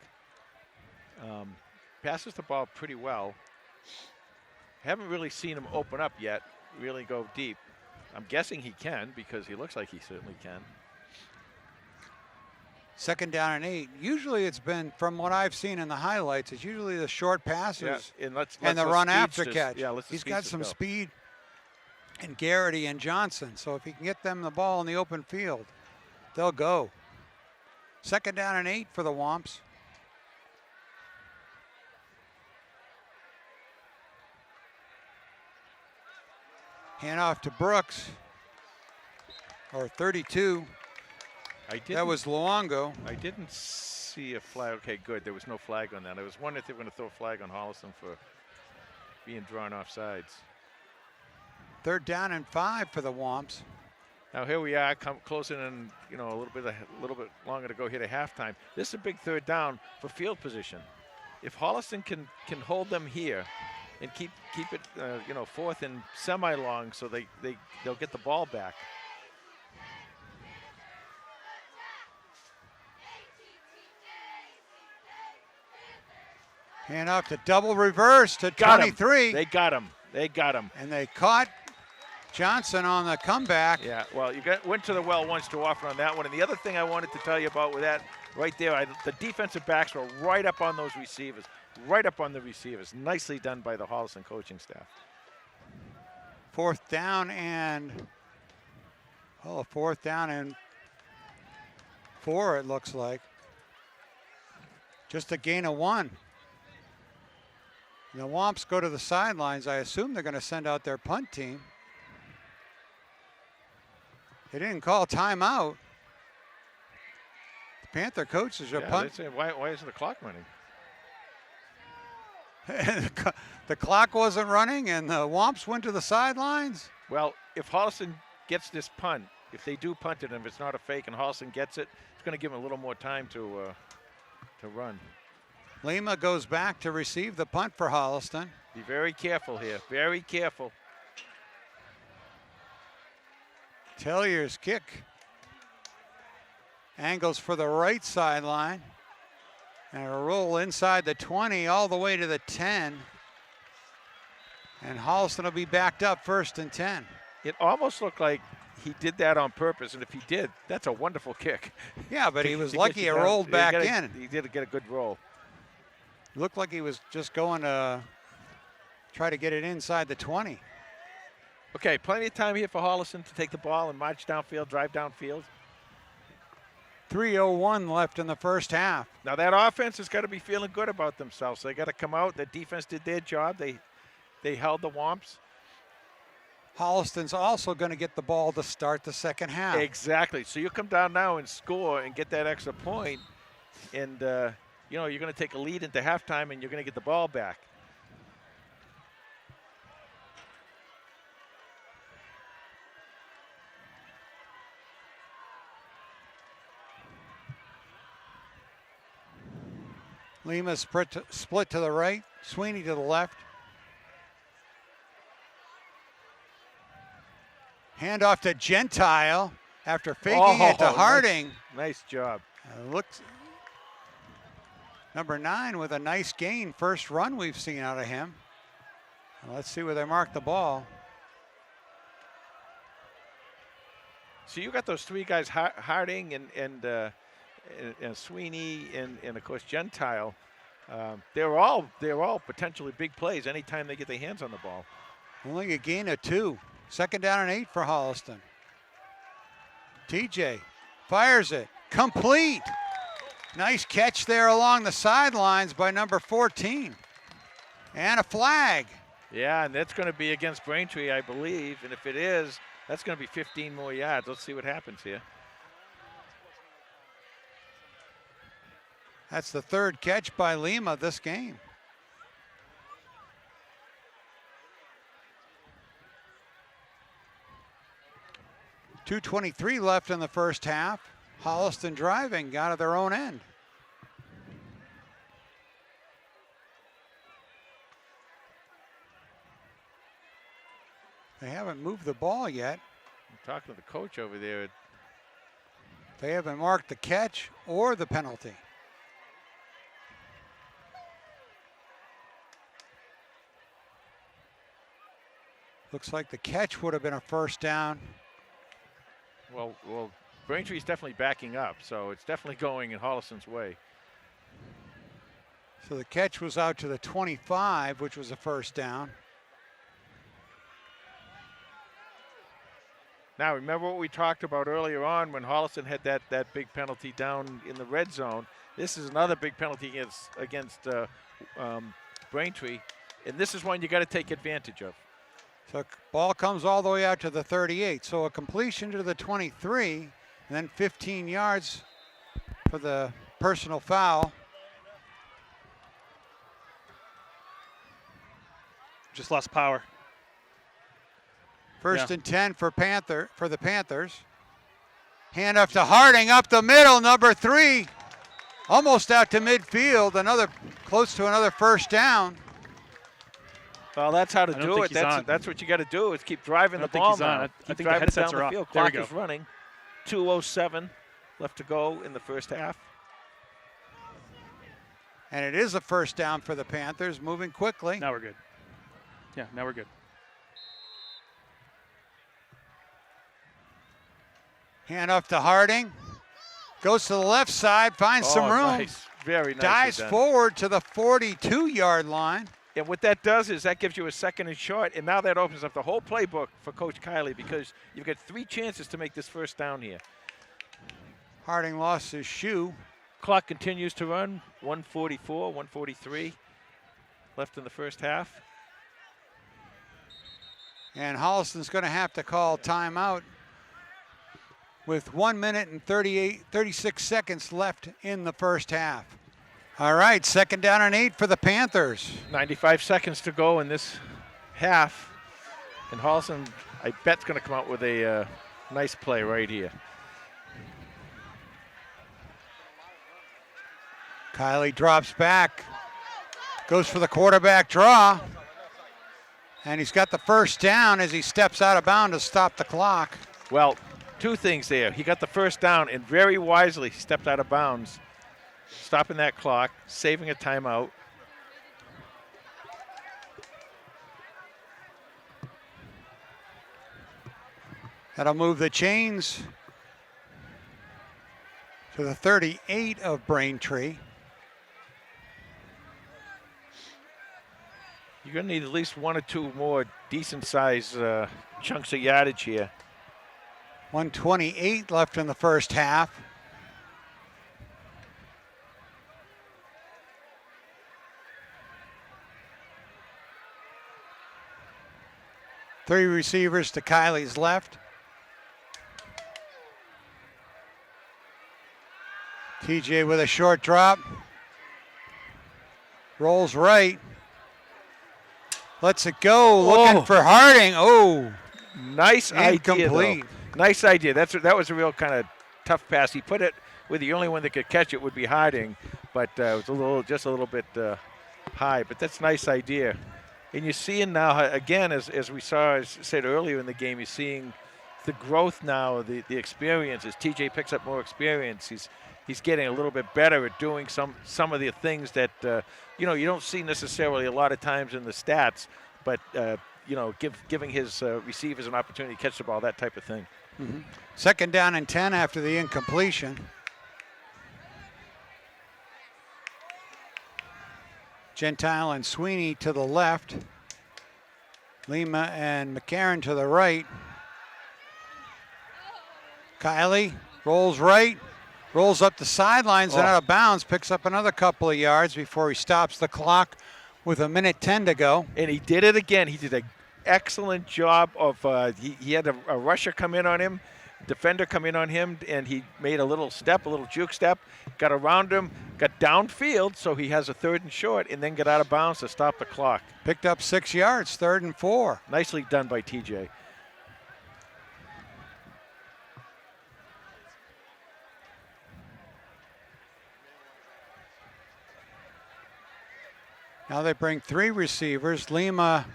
Passes the ball pretty well. Haven't really seen him open up yet, really go deep. I'm guessing he can because he looks like he certainly can. 2nd down and 8. Usually it's been, from what I've seen in the highlights, it's usually the short passes Yeah, and let's and the those run after speedsters- catch. Yeah, let's the He's got speedsters some go. speed in Garrity and Johnson. So if he can get them the ball in the open field, they'll go. 2nd down and 8 for the Womps. Hand off to Brooks, or 32. That was Luongo. I didn't see a flag. Okay, good. There was no flag on that. I was wondering if they were going to throw a flag on Holliston for being drawn off sides. 3rd down and 5 for the Womps. Now here we are, closing in, a little bit longer to go here to halftime. This is a big 3rd down for field position. If Holliston can hold them here and keep it, 4th and semi-long, so they'll get the ball back. Hand off to double reverse to Got 23. They got him. And they caught Johnson on the comeback. Yeah, well, went to the well once too often on that one. And the other thing I wanted to tell you about with that right there, the defensive backs were right up on those receivers, right up on the receivers. Nicely done by the Holliston coaching staff. 4th down and, 4th down and 4, it looks like. Just a gain of 1. And the Womps go to the sidelines. I assume they're going to send out their punt team. They didn't call timeout. The Panther coaches are punt. They say, why isn't the clock running? The clock wasn't running, and the Womps went to the sidelines. Well, if Holliston gets this punt, if they do punt it, and if it's not a fake and Holliston gets it, it's going to give them a little more time to run. Lima goes back to receive the punt for Holliston. Be very careful here. Very careful. Tellier's kick. Angles for the right sideline. And a roll inside the 20 all the way to the 10. And Holliston will be backed up 1st and 10. It almost looked like he did that on purpose, and if he did, that's a wonderful kick. Yeah, but he was lucky it rolled back in. He did get a good roll. Looked like he was just going to try to get it inside the 20. Okay, plenty of time here for Holliston to take the ball and march downfield, drive downfield. 3:01 left in the first half. Now that offense has got to be feeling good about themselves. They got to come out. The defense did their job. They held the Womps. Holliston's also going to get the ball to start the second half. Exactly. So you come down now and score and get that extra point, and you're going to take a lead into halftime and you're going to get the ball back. Lima split to the right, Sweeney to the left. Handoff to Gentile after faking it to Harding. Nice job. Looks number 9 with a nice gain. First run we've seen out of him. Let's see where they mark the ball. So you got those 3 guys, Harding and Sweeney and of course Gentile. They're all potentially big plays anytime they get their hands on the ball. Only a gain of 2. 2nd down and 8 for Holliston. TJ fires it. Complete. Nice catch there along the sidelines by number 14. And a flag. Yeah, and that's going to be against Braintree, I believe. And if it is, that's going to be 15 more yards. Let's see what happens here. That's the 3rd catch by Lima this game. .223 left in the first half. Holliston driving out of their own end. They haven't moved the ball yet. I'm talking to the coach over there. They haven't marked the catch or the penalty. Looks like the catch would have been a first down. Well, Braintree's definitely backing up, so it's definitely going in Holliston's way. So the catch was out to the 25, which was a first down. Now, remember what we talked about earlier on when Holliston had that big penalty down in the red zone. This is another big penalty against Braintree, and this is one you got to take advantage of. So ball comes all the way out to the 38. So a completion to the 23, and then 15 yards for the personal foul. Just lost power. First and 10 for the Panthers. Hand off to Harding up the middle, number 3. Almost out to midfield, close to another first down. Well, that's how to I don't do think it. he's on. That's what you got to do is keep driving the I don't think ball he's on. now. I Keep think the driving headsets down are the off. field. There we Clock is go. running. 2:07 left to go in the first half. And it is a first down for the Panthers, moving quickly. Now we're good. Yeah, now we're good. Hand off to Harding. Goes to the left side, finds some room. Nice. Very nice. Dives forward to the 42-yard line. And what that does is that gives you a second and short, and now that opens up the whole playbook for Coach Kiley because you've got 3 chances to make this first down here. Harding lost his shoe. Clock continues to run. 1:44, 1:43 left in the first half. And Holliston's going to have to call timeout with 1 minute and 36 seconds left in the first half. All right, second down and 8 for the Panthers. 95 seconds to go in this half. And Holliston, I bet, is going to come out with a nice play right here. Kiley drops back, goes for the quarterback draw, and he's got the first down as he steps out of bounds to stop the clock. Well, 2 things there. He got the first down and very wisely stepped out of bounds, stopping that clock, saving a timeout. That'll move the chains to the 38 of Braintree. You're going to need at least 1 or 2 more decent-sized chunks of yardage here. 1:28 left in the first half. Three receivers to Kiley's left. TJ with a short drop. Rolls right. Lets it go. Looking for Harding. Oh, nice idea, incomplete. though. Nice idea. That was a real kind of tough pass. He put it where the only one that could catch it would be Harding, but it was just a little bit high. But that's a nice idea. And you're seeing now, again, as we said earlier in the game, you're seeing the growth now, the experience. As TJ picks up more experience, he's getting a little bit better at doing some of the things that you don't see necessarily a lot of times in the stats, but giving his receivers an opportunity to catch the ball, that type of thing. Mm-hmm. Second down and 10 after the incompletion. Gentile and Sweeney to the left. Lima and McCarron to the right. Kiley rolls right, rolls up the sidelines and out of bounds, picks up another couple of yards before he stops the clock with 1:10 to go. And he did it again. He did an excellent job of, he had a rusher come in on him, defender come in on him, and he made a little juke step, got around him, got downfield, so he has a 3rd and short, and then got out of bounds to stop the clock. Picked up 6 yards, 3rd and 4. Nicely done by TJ. Now they bring 3 receivers, Lima,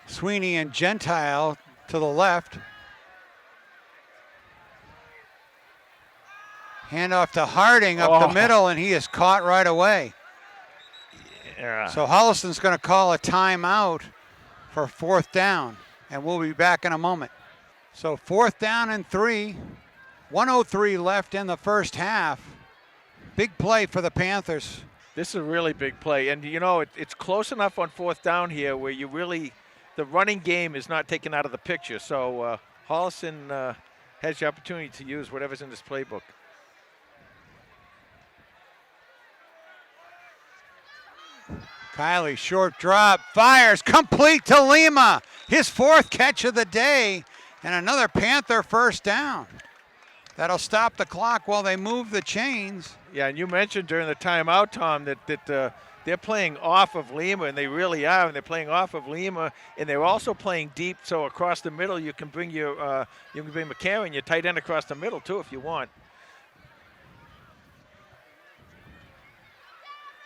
Sweeney, and Gentile to the left. Handoff to Harding up the middle, and he is caught right away. Yeah. So Holliston's going to call a timeout for 4th down, and we'll be back in a moment. So 4th down and 3. 1:03 left in the first half. Big play for the Panthers. This is a really big play. And, you know, it's close enough on 4th down here where you really – the running game is not taken out of the picture. So Holliston has the opportunity to use whatever's in this playbook. Kiley, short drop, fires, complete to Lima. His 4th catch of the day, and another Panther first down. That'll stop the clock while they move the chains. Yeah, and you mentioned during the timeout, Tom, that they're playing off of Lima, and they really are. And they're playing off of Lima, and they're also playing deep. So across the middle, you can bring McCarron, your tight end, across the middle too, if you want.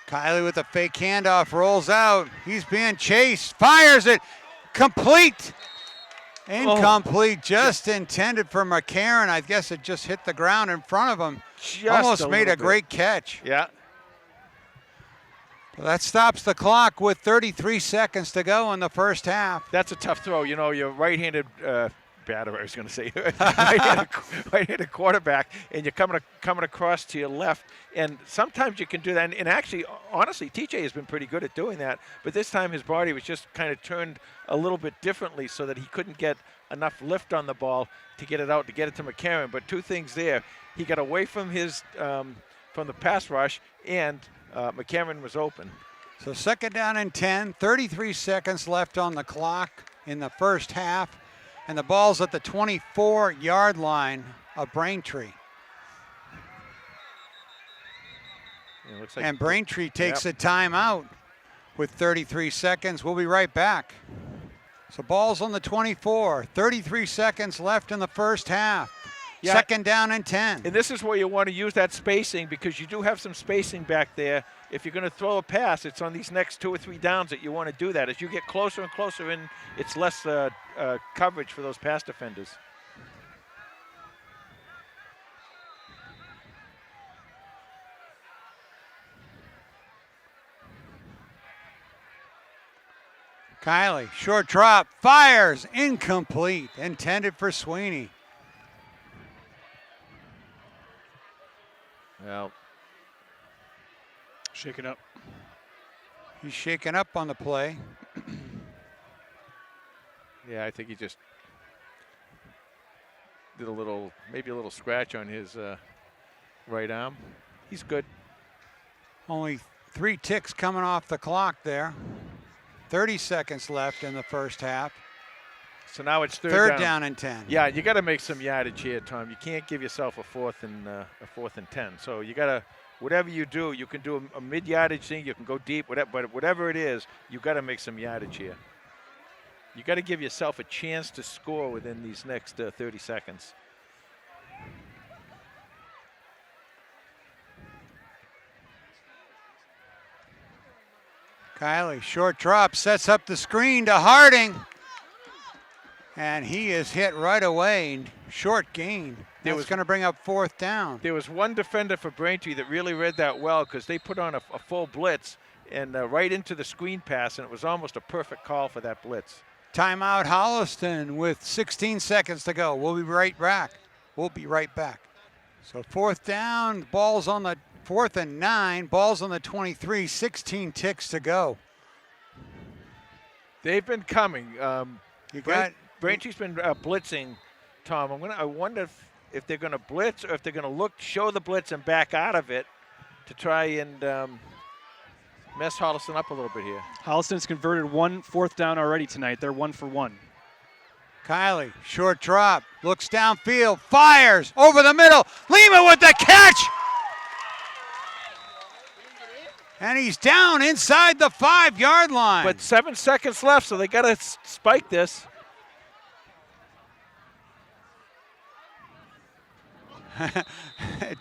Kiley with a fake handoff, rolls out. He's being chased, fires it, complete. Incomplete, just intended for McCarron. I guess it just hit the ground in front of him. Almost made a great catch. Yeah. Well, that stops the clock with 33 seconds to go in the first half. That's a tough throw. You know, you're right-handed batter, I was going to say, right-handed quarterback, and you're coming across to your left. And sometimes you can do that. And actually, honestly, TJ has been pretty good at doing that. But this time his body was just kind of turned a little bit differently so that he couldn't get enough lift on the ball to get it out, to get it to McCarron. But two things there. He got away from from the pass rush, and McCarron was open. So 2nd down and 10, 33 seconds left on the clock in the first half. And the ball's at the 24-yard line of Braintree. It looks like And Braintree takes a timeout with 33 seconds. We'll be right back. So ball's on the 24, 33 seconds left in the first half. Yeah. 2nd down and 10. And this is where you want to use that spacing, because you do have some spacing back there. If you're going to throw a pass, it's on these next 2 or 3 downs that you want to do that. As you get closer and closer in, it's less coverage for those pass defenders. Kiley, short drop, fires, incomplete, intended for Sweeney. Well, Shaken up. He's shaken up on the play. yeah, I think he just did maybe a little scratch on his right arm. He's good. Only 3 ticks coming off the clock there. 30 seconds left in the first half. So now it's third down and 10. Yeah, you got to make some yardage here, Tom. You can't give yourself a 4th and 10. So you got to, whatever you do, you can do a mid-yardage thing. You can go deep, whatever it is, you got to make some yardage here. You got to give yourself a chance to score within these next 30 seconds. Kiley, short drop, sets up the screen to Harding. And he is hit right away. Short gain. That's going to bring up 4th down. There was one defender for Braintree that really read that well, because they put on a full blitz and right into the screen pass, and it was almost a perfect call for that blitz. Timeout Holliston with 16 seconds to go. We'll be right back. So 4th down, ball's on the 4th and 9, ball's on the 23, 16 ticks to go. They've been coming. Braintree's been blitzing, Tom. I wonder if they're going to blitz, or if they're going to show the blitz and back out of it to try and mess Holliston up a little bit here. Holliston's converted 1 4th down already tonight. They're 1 for 1. Kiley, short drop, looks downfield, fires over the middle. Lima with the catch. And he's down inside the 5-yard line. But 7 seconds left, so they got to spike this. It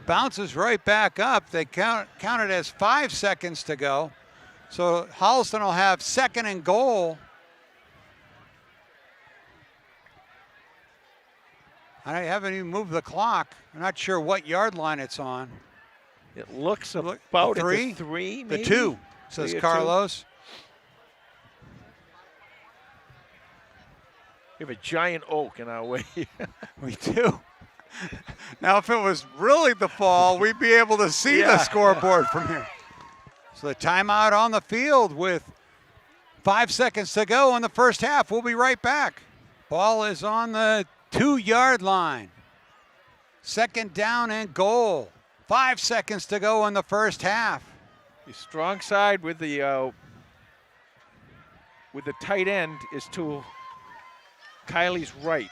bounces right back up. They counted as 5 seconds to go. So Holliston will have 2nd and goal. I haven't even moved the clock. I'm not sure what yard line it's on. It looks about at the 3, maybe? The 2, says Carlos. We have a giant oak in our way. We do. Now, if it was really the fall, we'd be able to see the scoreboard from here. So the timeout on the field with 5 seconds to go in the first half. We'll be right back. Ball is on the 2-yard line. Second down and goal. 5 seconds to go in the first half. The strong side with the tight end is to Kylie's right.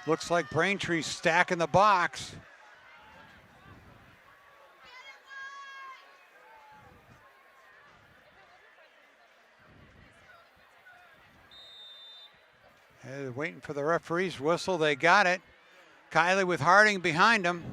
Looks like Braintree's stacking the box. Waiting for the referee's whistle. They got it. Kylie with Harding behind him.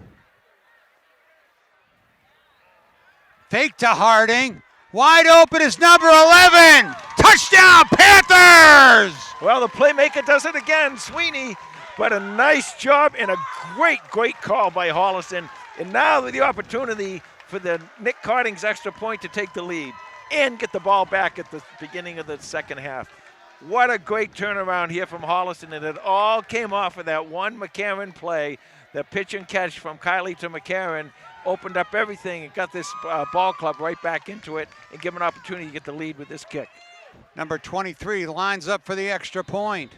Fake to Harding. Wide open is number 11. Touchdown, Panthers! Well, the playmaker does it again, Sweeney. But a nice job and a great call by Holliston. And now the opportunity for the Nick Carding's extra point to take the lead and get the ball back at the beginning of the second half. What a great turnaround here from Holliston, and it all came off of that one McCarron play. The pitch and catch from Kylie to McCarron opened up everything and got this ball club right back into it and give them an opportunity to get the lead with this kick. Number 23 lines up for the extra point.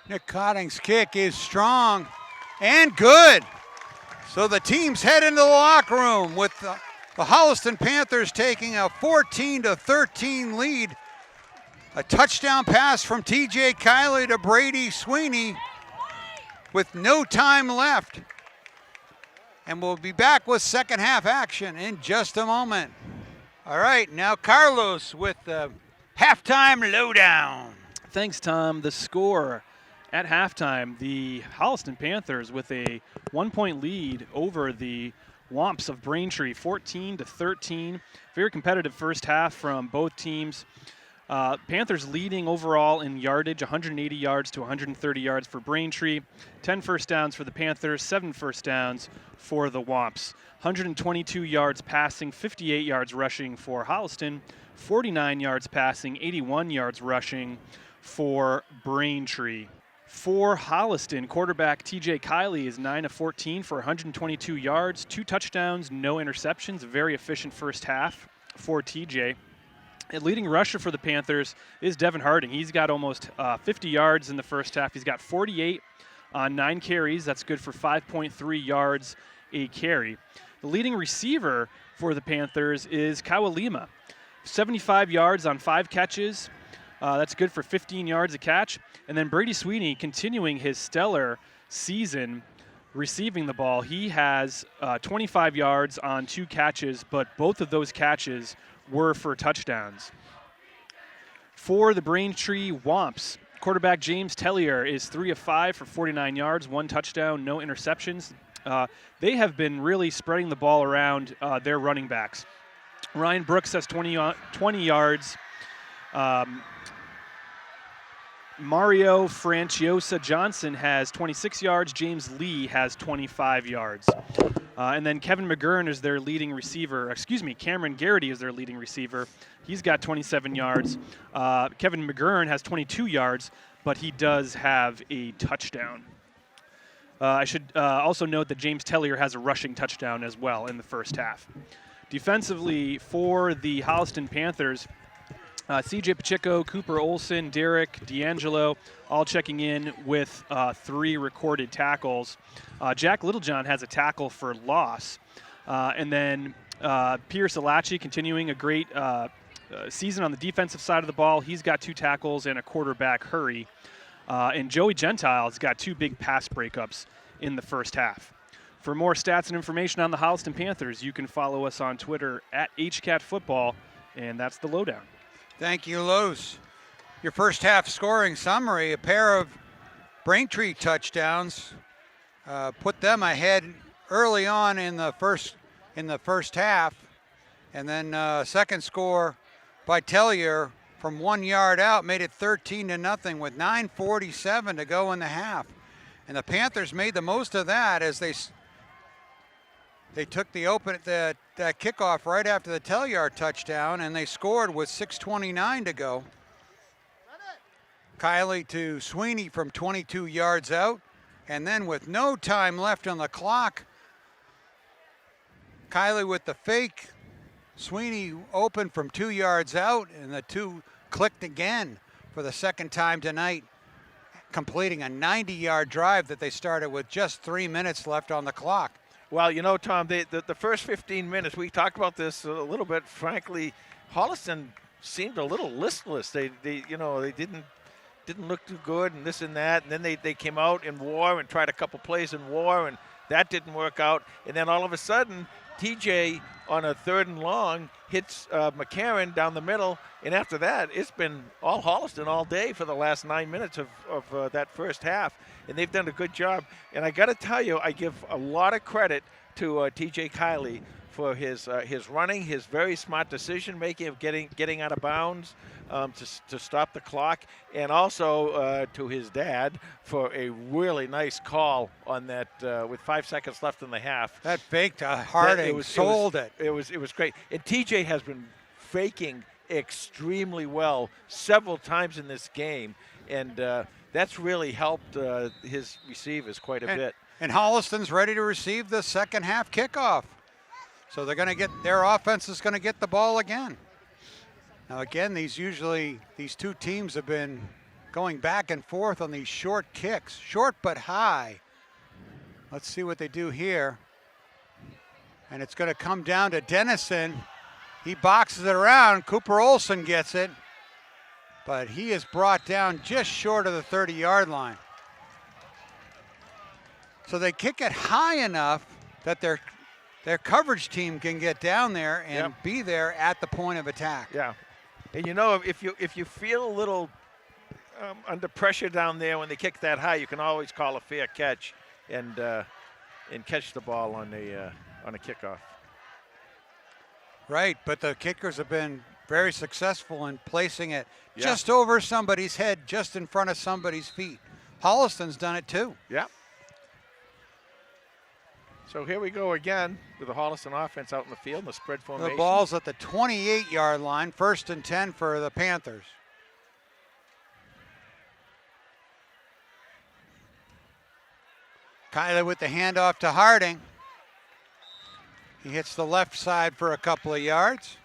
Nick Cotting's kick is strong and good. So the teams head into the locker room with the Holliston Panthers taking a 14-13 lead. A touchdown pass from TJ Kiley to Brady Sweeney with no time left. And we'll be back with second half action in just a moment. All right, now Carlos with the halftime lowdown. Thanks, Tom. The score at halftime, the Holliston Panthers with a 1-point lead over the Womps of Braintree, 14-13. Very competitive first half from both teams. Panthers leading overall in yardage, 180 yards to 130 yards for Braintree. 10 first downs for the Panthers, 7 first downs for the Womps. 122 yards passing, 58 yards rushing for Holliston, 49 yards passing, 81 yards rushing for Braintree. For Holliston, quarterback TJ Kiley is 9 of 14 for 122 yards, 2 touchdowns, no interceptions. A very efficient first half for TJ. And leading rusher for the Panthers is Devin Harding. He's got almost 50 yards in the first half. He's got 48 on 9 carries. That's good for 5.3 yards a carry. The leading receiver for the Panthers is Kawalima. 75 yards on 5 catches. That's good for 15 yards a catch. And then Brady Sweeney continuing his stellar season receiving the ball. He has 25 yards on 2 catches, but both of those catches were for touchdowns. For the Braintree Womps, quarterback James Tellier is 3 of 5 for 49 yards, 1 touchdown, no interceptions. They have been really spreading the ball around their running backs. Ryan Brooks has 20 yards. Mario Franciosa Johnson has 26 yards. James Lee has 25 yards. And then Kevin McGurn is their leading receiver. Cameron Garrity is their leading receiver. He's got 27 yards. Kevin McGurn has 22 yards, but he does have a touchdown. I should also note that James Tellier has a rushing touchdown as well in the first half. Defensively for the Holliston Panthers, CJ Pacheco, Cooper Olson, Derek, D'Angelo, all checking in with 3 recorded tackles. Jack Littlejohn has a tackle for loss. And then Pierce Alachi continuing a great season on the defensive side of the ball. He's got 2 tackles and a quarterback hurry. And Joey Gentile's got 2 big pass breakups in the first half. For more stats and information on the Holliston Panthers, you can follow us on Twitter at HCatFootball, and that's the lowdown. Thank you, Los. Your first half scoring summary, a pair of Braintree touchdowns put them ahead early on in the first half, and then second score by Tellier from 1 yard out made it 13-0 with 9:47 to go in the half. And the Panthers made the most of that as they They took that kickoff right after the Telyard touchdown, and they scored with 6:29 to go. Kiley to Sweeney from 22 yards out, and then with no time left on the clock, Kiley with the fake. Sweeney open from 2 yards out, and the two clicked again for the second time tonight, completing a 90-yard drive that they started with just 3 minutes left on the clock. Well, you know, Tom, the first 15 minutes, we talked about this a little bit. Frankly, Holliston seemed a little listless. They didn't look too good and this and that. And then they came out in war and tried a couple plays in war, and that didn't work out. And then all of a sudden, TJ on a 3rd and long hits McCarron down the middle. And after that, it's been all Holliston all day for the last 9 minutes of that first half. And they've done a good job. And I got to tell you, I give a lot of credit to TJ Kiley for his running, his very smart decision making of getting out of bounds to stop the clock, and also to his dad for a really nice call on that with 5 seconds left in the half. That fake to Harding sold it. It was great. And TJ has been faking extremely well several times in this game, and that's really helped his receivers quite a bit. And Holliston's ready to receive the second half kickoff. So they're going to their offense is going to get the ball again. Now again, these two teams have been going back and forth on these short kicks, short but high. Let's see what they do here. And it's going to come down to Dennison. He boxes it around. Cooper Olson gets it, but he is brought down just short of the 30-yard line. So they kick it high enough that their coverage team can get down there and be there at the point of attack. Yeah, and you know, if you feel a little under pressure down there when they kick that high, you can always call a fair catch and catch the ball on a kickoff. Right, but the kickers have been very successful in placing it just over somebody's head, just in front of somebody's feet. Holliston's done it too. Yeah. So here we go again with the Holliston offense out in the field, the spread formation. The ball's at the 28-yard line, 1st and 10 for the Panthers. Kiley with the handoff to Harding. He hits the left side for a couple of yards.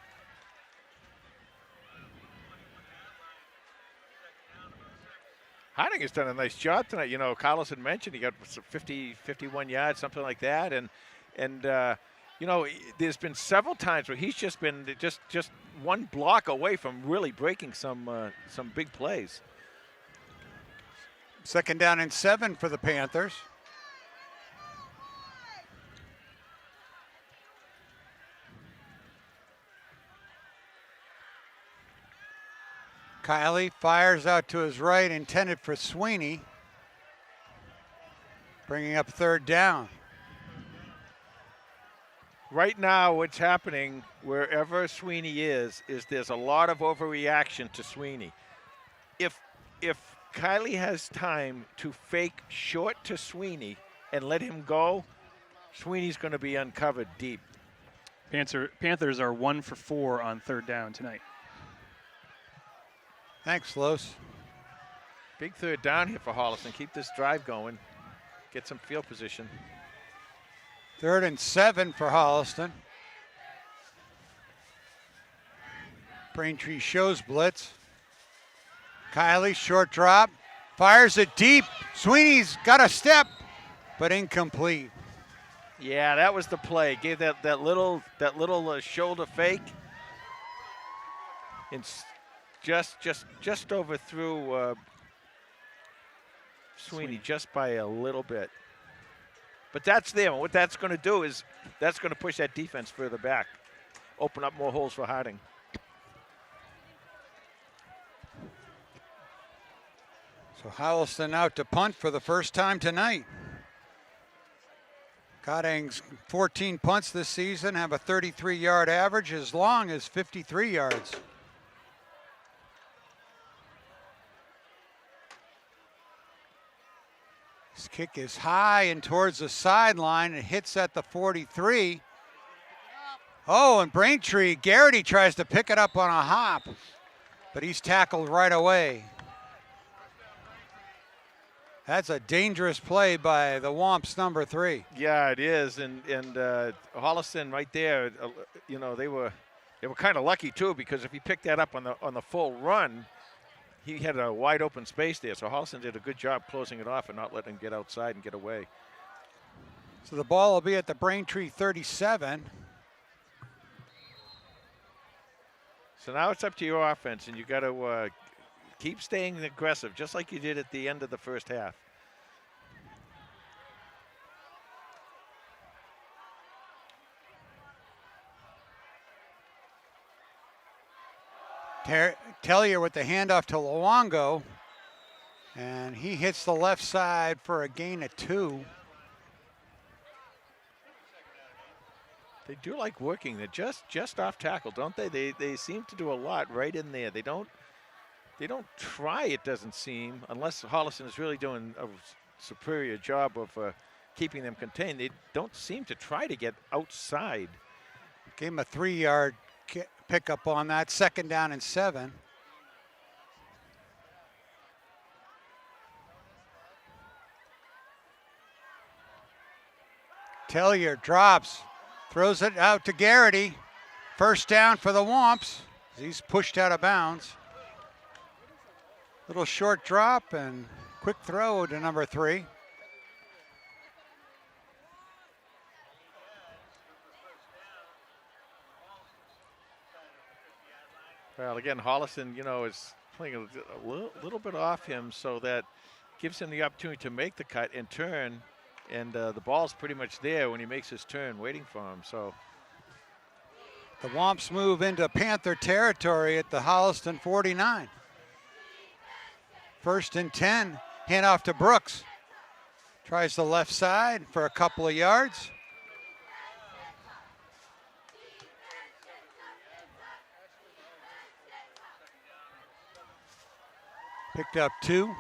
Harding has done a nice job tonight. You know, Carlos had mentioned he got 50, 51 yards, something like that. And you know, there's been several times where he's just been just one block away from really breaking some big plays. 2nd down and 7 for the Panthers. Kiley fires out to his right, intended for Sweeney, bringing up 3rd down. Right now, what's happening wherever Sweeney is there's a lot of overreaction to Sweeney. If Kiley has time to fake short to Sweeney and let him go, Sweeney's going to be uncovered deep. Panthers are 1 for 4 on 3rd down tonight. Thanks, Los. Big 3rd down here for Holliston. Keep this drive going. Get some field position. 3rd and 7 for Holliston. Braintree shows blitz. Kiley, short drop. Fires it deep. Sweeney's got a step, but incomplete. Yeah, that was the play. Gave that little shoulder fake. It's just overthrew Sweeney just by a little bit. But that's there. And what that's going to do is that's going to push that defense further back, open up more holes for Harding. So Holliston out to punt for the first time tonight. Harding's 14 punts this season have a 33-yard average, as long as 53 yards. His kick is high and towards the sideline. It hits at the 43. Oh, and Braintree, Garrity tries to pick it up on a hop, but he's tackled right away. That's a dangerous play by the Womps number 3. Yeah, it is, and Holliston right there. You know, they were kind of lucky too, because if he picked that up on the full run, he had a wide open space there. So Holliston did a good job closing it off and not letting him get outside and get away. So the ball will be at the Braintree 37. So now it's up to your offense, and you got to keep staying aggressive, just like you did at the end of the first half. Tellier with the handoff to Luongo, and he hits the left side for a gain of 2. They do like working. They're just off tackle, don't they? They seem to do a lot right in there. They don't try, it doesn't seem, unless Holliston is really doing a superior job of keeping them contained. They don't seem to try to get outside. Gave him a 3-yard pickup on that. 2nd down and 7. Tellier drops, throws it out to Garrity. 1st down for the Womps. He's pushed out of bounds. Little short drop and quick throw to number 3. Well, again, Holliston, you know, is playing a little bit off him, so that gives him the opportunity to make the cut and turn, and the ball's pretty much there when he makes his turn, waiting for him. So the Womps move into Panther territory at the Holliston 49. 1st and 10, handoff to Brooks. Tries the left side for a couple of yards. Picked up 2.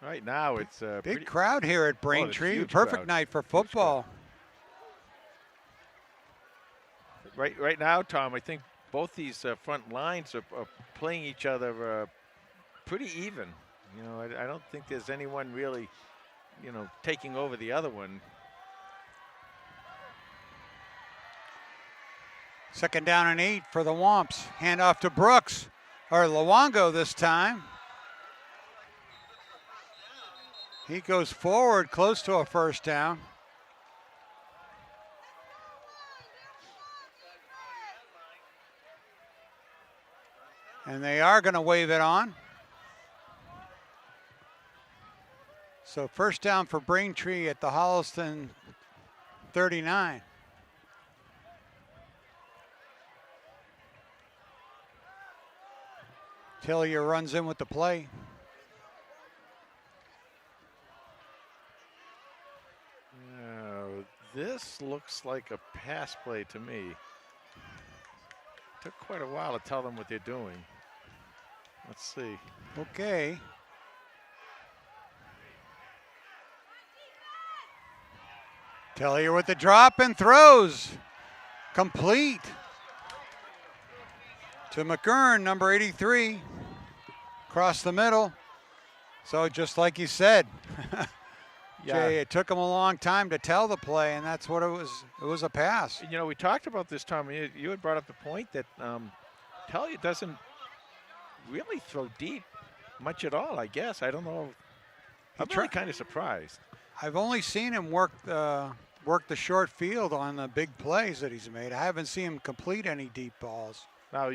right now it's a big crowd here at Braintree. Perfect crowd. Night for football. Right now, Tom, I think both these front lines are playing each other pretty even. You know, I don't think there's anyone really, you know, taking over the other one. 2nd down and 8 for the Womps. Handoff to Brooks, or Luongo this time. He goes forward close to a 1st down. And they are going to wave it on. So 1st down for Braintree at the Holliston 39. Tellier runs in with the play. This looks like a pass play to me. Took quite a while to tell them what they're doing. Let's see. Okay. Tellier with the drop and throws. Complete to McGurn, number 83. Across the middle. So just like you said, Jay, it took him a long time to tell the play, and that's what it was. It was a pass. You know, we talked about this, Tom. You had brought up the point that Tellier doesn't really throw deep much at all, I guess. I don't know. I'm really kind of surprised. I've only seen him work the short field on the big plays that he's made. I haven't seen him complete any deep balls. Now,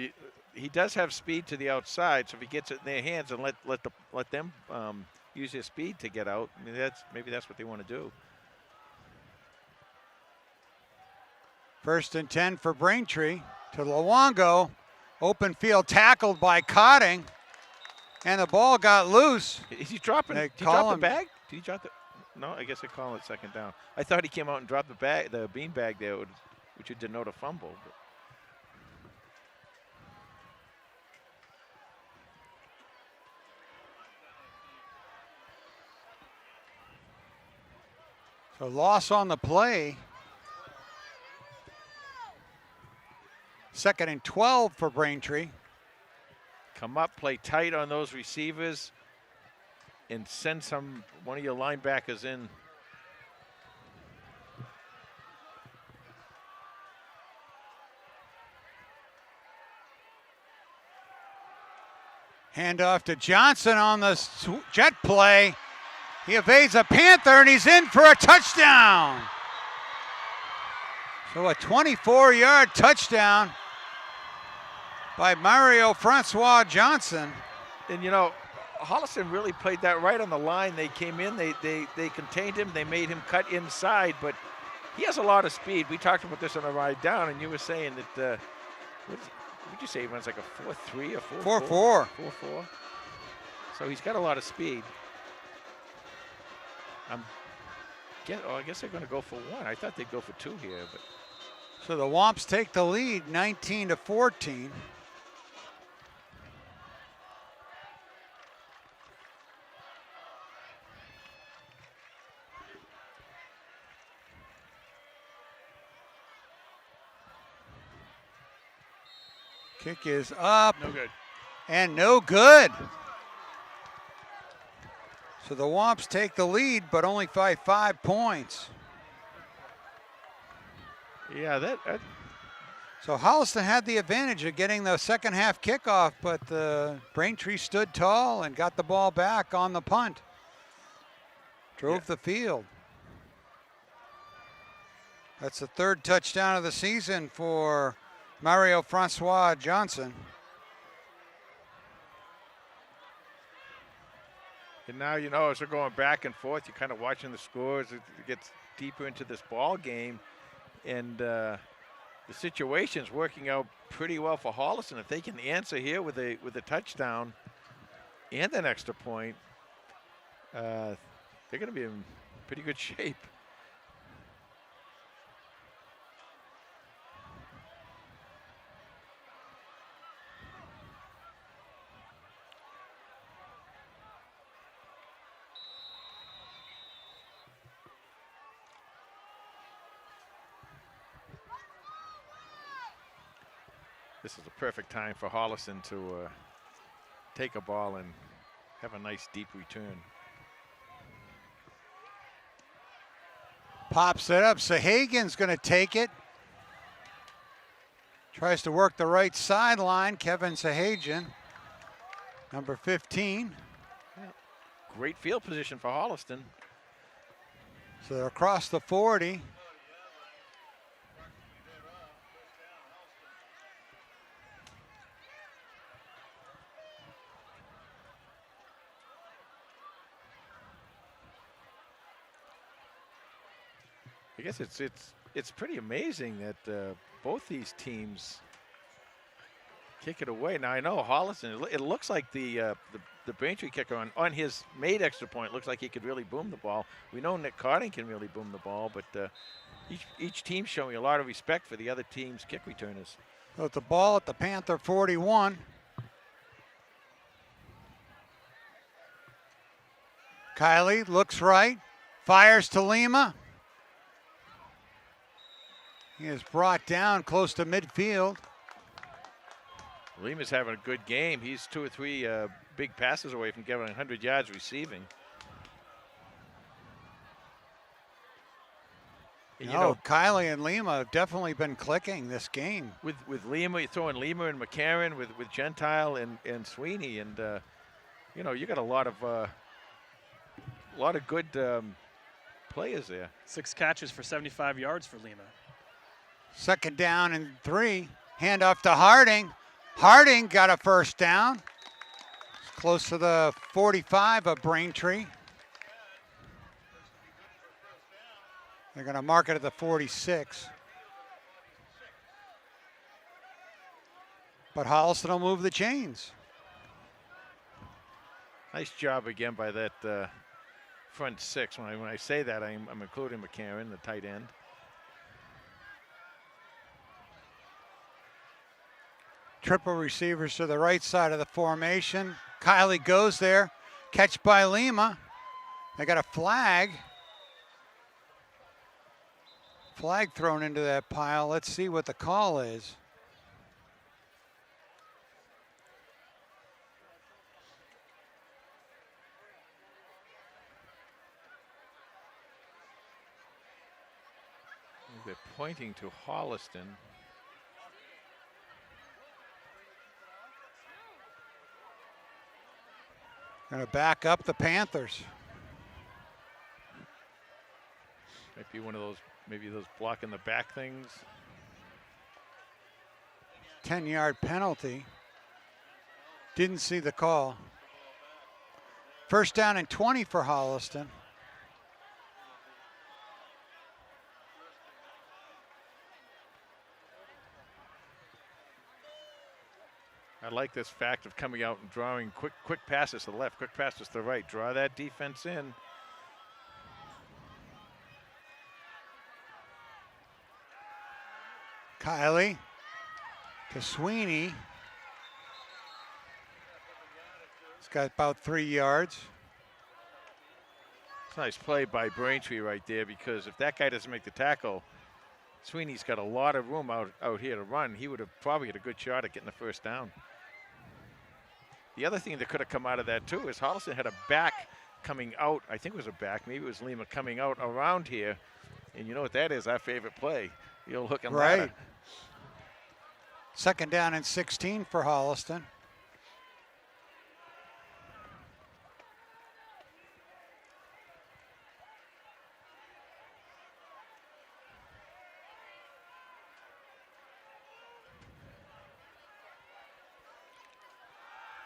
he does have speed to the outside, so if he gets it in their hands and let them use their speed to get out, I mean, maybe that's what they want to do. 1st and 10 for Braintree to Luongo. Open field tackled by Cotting, and the ball got loose. Is he dropping? Did he drop the bag? Did he drop the? No, I guess they call it 2nd down. I thought he came out and dropped the bag, the bean bag there. which would denote a fumble. But So loss on the play. 2nd and 12 for Braintree. come up, play tight on those receivers, and send one of your linebackers in. Handoff to Johnson on the jet play. He evades a Panther, and he's in for a touchdown. So a 24-yard touchdown by Mario Francois Johnson. And, Holliston really played that right on the line. They came in, they contained him, they made him cut inside, but he has a lot of speed. We talked about this on the ride down, and you were saying that, what did you say, he runs like a 4.3 or 4.4? 4.4. So he's got a lot of speed. I guess they're going to go for one. I thought they'd go for two here, but. So the Womps take the lead, 19-14. Kick is up. No good. And no good. So the Womps take the lead, but only by 5 points. Yeah, So Holliston had the advantage of getting the second half kickoff, but Braintree stood tall and got the ball back on the punt. Drove the field. That's the 3rd touchdown of the season for Mario Francois Johnson. And now, as they're going back and forth, you're kind of watching the scores. It gets deeper into this ball game. And the situation's working out pretty well for Holliston. If they can answer here with a touchdown and an extra point, they're going to be in pretty good shape. This is the perfect time for Holliston to take a ball and have a nice deep return. Pops it up. Sahagan's going to take it. Tries to work the right sideline. Kevin Sahagan, number 15. Great field position for Holliston. So they're across the 40. I guess it's pretty amazing that both these teams kick it away. Now I know Holliston. It looks like the Braintree kicker on his made extra point looks like he could really boom the ball. We know Nick Carding can really boom the ball, but each team's showing a lot of respect for the other team's kick returners. So the ball at the Panther 41. Kiley looks right, fires to Lima. He is brought down close to midfield. Lima's having a good game. He's 2 or 3 big passes away from getting 100 yards receiving. And, Kiley and Lima have definitely been clicking this game. With Lima, you're throwing Lima and McCarron with Gentile and Sweeney, and you got a lot of good players there. 6 catches for 75 yards for Lima. 2nd down and 3. Handoff to Harding. Harding got a first down. Close to the 45 of Braintree. They're going to mark it at the 46. But Holliston will move the chains. Nice job again by that front 6. When I say that, I'm including McCarron, the tight end. Triple receivers to the right side of the formation. Kiley goes there. Catch by Lima. They got a flag. Flag thrown into that pile. Let's see what the call is. They're pointing to Holliston. Going to back up the Panthers. Might be one of those, maybe those blocking the back things. 10-yard penalty. Didn't see the call. First down and 20 for Holliston. I like this fact of coming out and drawing quick passes to the left, quick passes to the right. Draw that defense in. Kiley to Sweeney. He's got about 3 yards. It's a nice play by Braintree right there, because if that guy doesn't make the tackle, Sweeney's got a lot of room out here to run. He would have probably had a good shot at getting the first down. The other thing that could have come out of that too is Holliston had a back coming out. I think it was a back, maybe it was Lima coming out around here. And you know what that is, our favorite play. The old hook and ladder. Right. Second down and 16 for Holliston.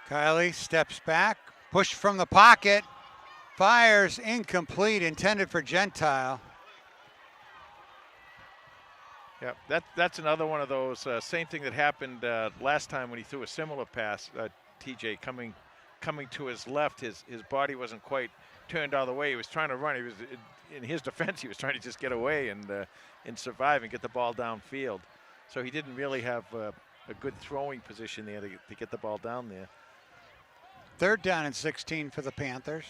Kiley steps back, push from the pocket, fires, incomplete, intended for Gentile. Yeah, that's another one of those, same thing that happened last time when he threw a similar pass. TJ coming to his left, his body wasn't quite turned all the way. He was trying to run. He was, in his defense, he was trying to just get away and survive and get the ball downfield. So he didn't really have a good throwing position there to get the ball down there. Third down and 16 for the Panthers.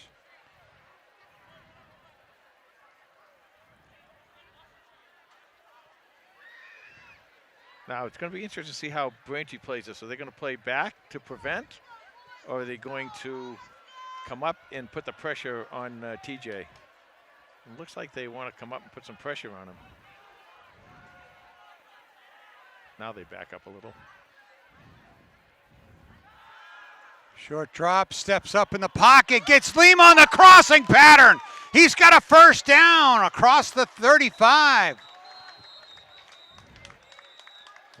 Now, it's going to be interesting to see how Braintree plays this. Are they going to play back to prevent, or are they going to come up and put the pressure on TJ? It looks like they want to come up and put some pressure on him. Now they back up a little. Short drop, steps up in the pocket, gets Lima on the crossing pattern. He's got a first down across the 35.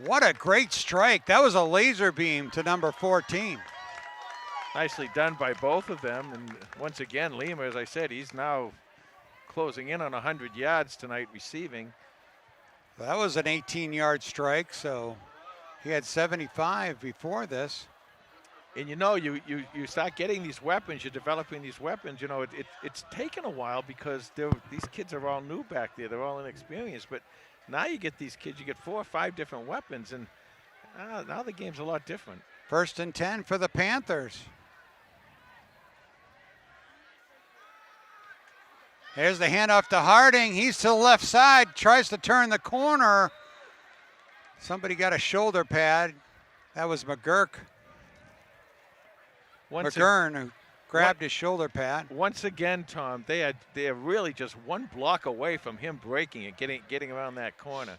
What a great strike. That was a laser beam to number 14. Nicely done by both of them. And once again, Lima, as I said, he's now closing in on 100 yards tonight receiving. That was an 18-yard strike, so he had 75 before this. And you know, you start getting these weapons, you're developing these weapons. You know, it's taken a while because these kids are all new back there. They're all inexperienced. But now you get these kids, you get 4 or 5 different weapons, and now the game's a lot different. First and 10 for the Panthers. There's the handoff to Harding. He's to the left side, tries to turn the corner. Somebody got a shoulder pad. That was McGurk. McGurn, who grabbed his shoulder pad. Once again, Tom, they are really just one block away from him breaking and getting around that corner.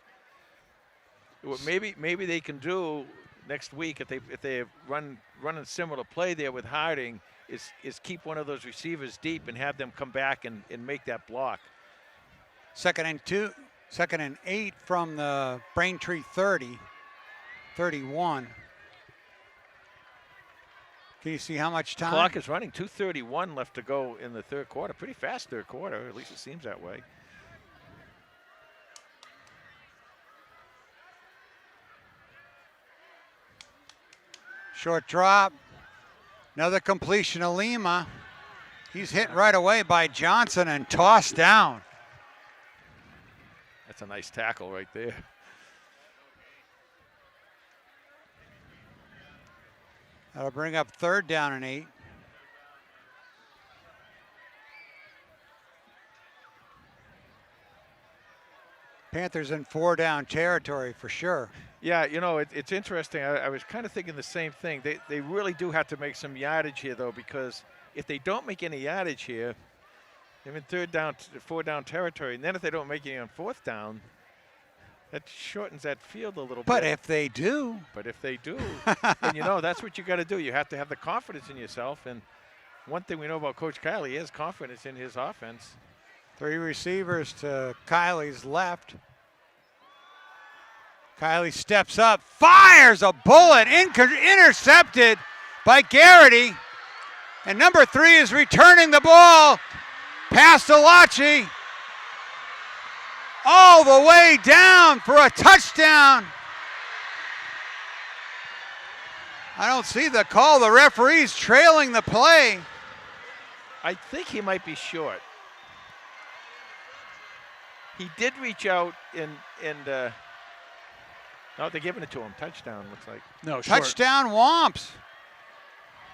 What maybe they can do next week if they run a similar play there with Harding is keep one of those receivers deep and have them come back and make that block. Second and 8 from the Braintree 31. Can you see how much time? Clock is running. 2:31 left to go in the third quarter. Pretty fast third quarter, at least it seems that way. Short drop. Another completion of Lima. He's hit right away by Johnson and tossed down. That's a nice tackle right there. That'll bring up 3rd down and 8. Panthers in 4-down territory for sure. Yeah, you know, it's interesting. I was kind of thinking the same thing. They really do have to make some yardage here, though, because if they don't make any yardage here, they're in 4-down territory. And then if they don't make any on 4th down, that shortens that field a little bit. But if they do. But if they do, and you know, that's what you got to do. You have to have the confidence in yourself. And one thing we know about Coach Kiley is confidence in his offense. 3 receivers to Kiley's left. Kiley steps up, fires a bullet, intercepted by Garrity. And number 3 is returning the ball past Alachi. All the way down for a touchdown. I don't see the call. The referee's trailing the play. I think he might be short. He did reach out and no, they're giving it to him. Touchdown, looks like. No, short. Touchdown Womps.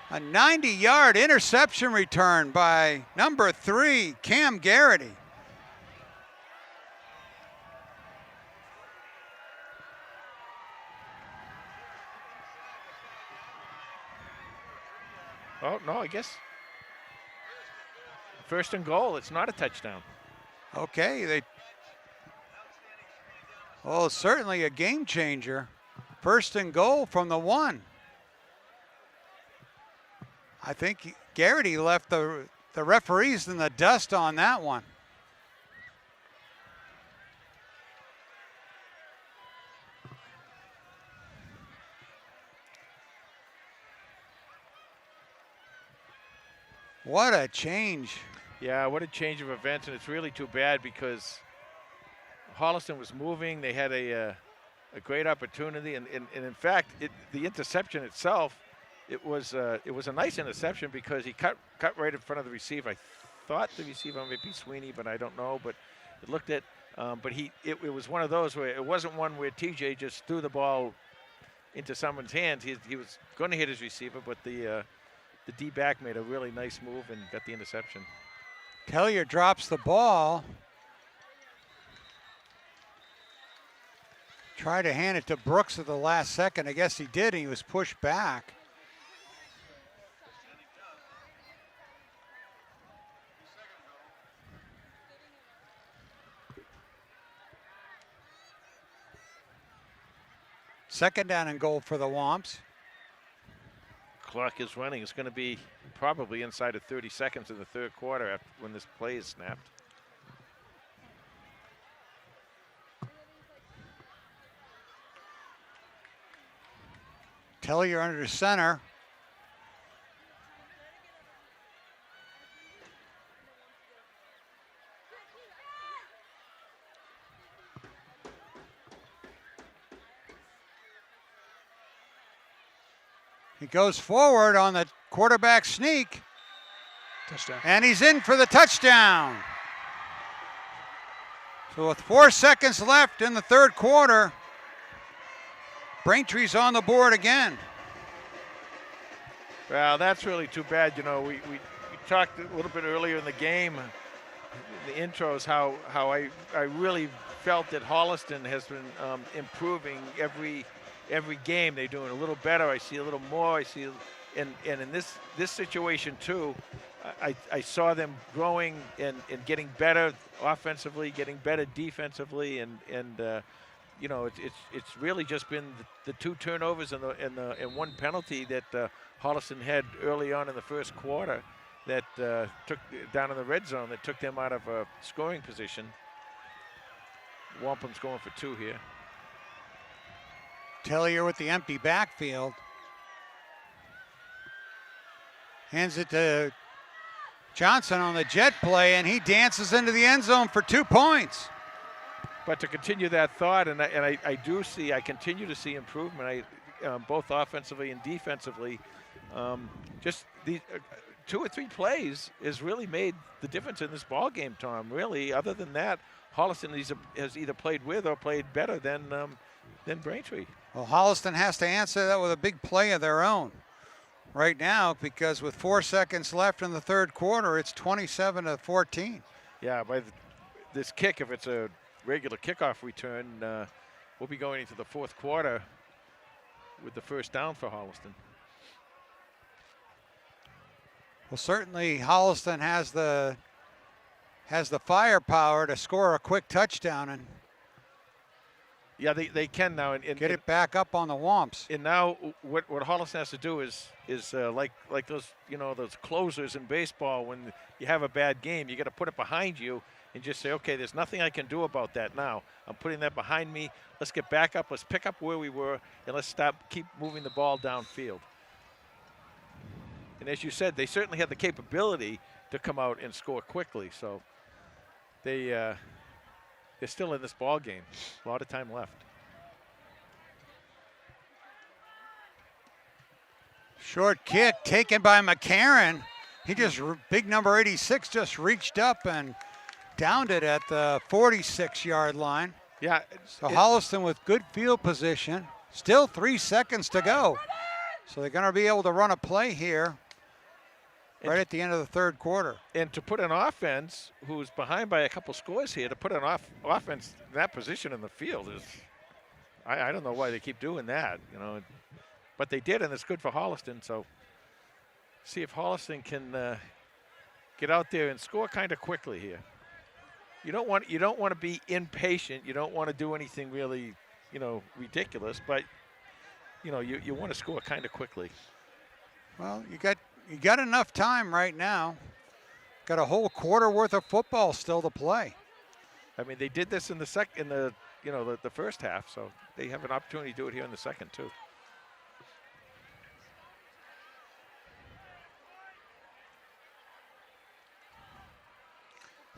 A 90-yard interception return by number 3, Cam Garrity. Oh, no, I guess 1st and goal. It's not a touchdown. Okay, well, certainly a game changer. 1st and goal from the 1. I think Garrity left the referees in the dust on that one. What a change. Yeah, what a change of events, and it's really too bad because Holliston was moving. They had a great opportunity, and in fact, the interception itself, it was a nice interception because he cut right in front of the receiver. I thought the receiver might be Sweeney, but I don't know. But it looked at, but it was one of those where it wasn't one where TJ just threw the ball into someone's hands. He was going to hit his receiver, but the D-back made a really nice move and got the interception. Tellier drops the ball. Tried to hand it to Brooks at the last second. I guess he did, and he was pushed back. Second down and goal for the Womps. Clock is running. It's going to be probably inside of 30 seconds in the 3rd quarter after when this play is snapped. Tellier under center. He goes forward on the quarterback sneak. Touchdown. And he's in for the touchdown. So with 4 seconds left in the 3rd quarter, Braintree's on the board again. Well, that's really too bad. You know, we talked a little bit earlier in the game, the intros, how I really felt that Holliston has been improving every game. They're doing a little better. I see a little more. I see, and in this situation too, I saw them growing and getting better offensively, getting better defensively, and you know, it's really just been the 2 turnovers and 1 penalty that Holliston had early on in the 1st quarter that took down in the red zone that took them out of a scoring position. Wampum's going for 2 here. Tellier with the empty backfield. Hands it to Johnson on the jet play, and he dances into the end zone for 2 points. But to continue that thought, and I continue to see improvement, both offensively and defensively. Just the 2 or 3 plays has really made the difference in this ball game, Tom. Really, other than that, Holliston has either played with or played better than Braintree. Well, Holliston has to answer that with a big play of their own. right now because with 4 seconds left in the third quarter, it's 27-14. Yeah, this kick, if it's a regular kickoff return, we'll be going into the fourth quarter with the first down for Holliston. Well, certainly Holliston has the firepower to score a quick touchdown and Yeah, they can now. And get it back up on the Womps. And now what Holliston has to do is like those, those closers in baseball. When you have a bad game, you got to put it behind you and just say, okay, there's nothing I can do about that now. I'm putting that behind me. Let's get back up. Let's pick up where we were, and let's keep moving the ball downfield. And as you said, they certainly had the capability to come out and score quickly. So they're still in this ball game. A lot of time left. Short kick taken by McCarron. He just, big number 86, just reached up and downed it at the 46-yard line. Yeah. So Holliston with good field position. Still 3 seconds to go. So they're going to be able to run a play here right at the end of the third quarter. And to put an offense who's behind by a couple scores here, to put an offense in that position in the field is, I don't know why they keep doing that, But they did, and it's good for Holliston. So see if Holliston can get out there and score kind of quickly here. You don't want to be impatient. You don't want to do anything really, ridiculous. But you want to score kind of quickly. Well, you got enough time right now. Got a whole quarter worth of football still to play. I mean, they did this in the first half, so they have an opportunity to do it here in the second too.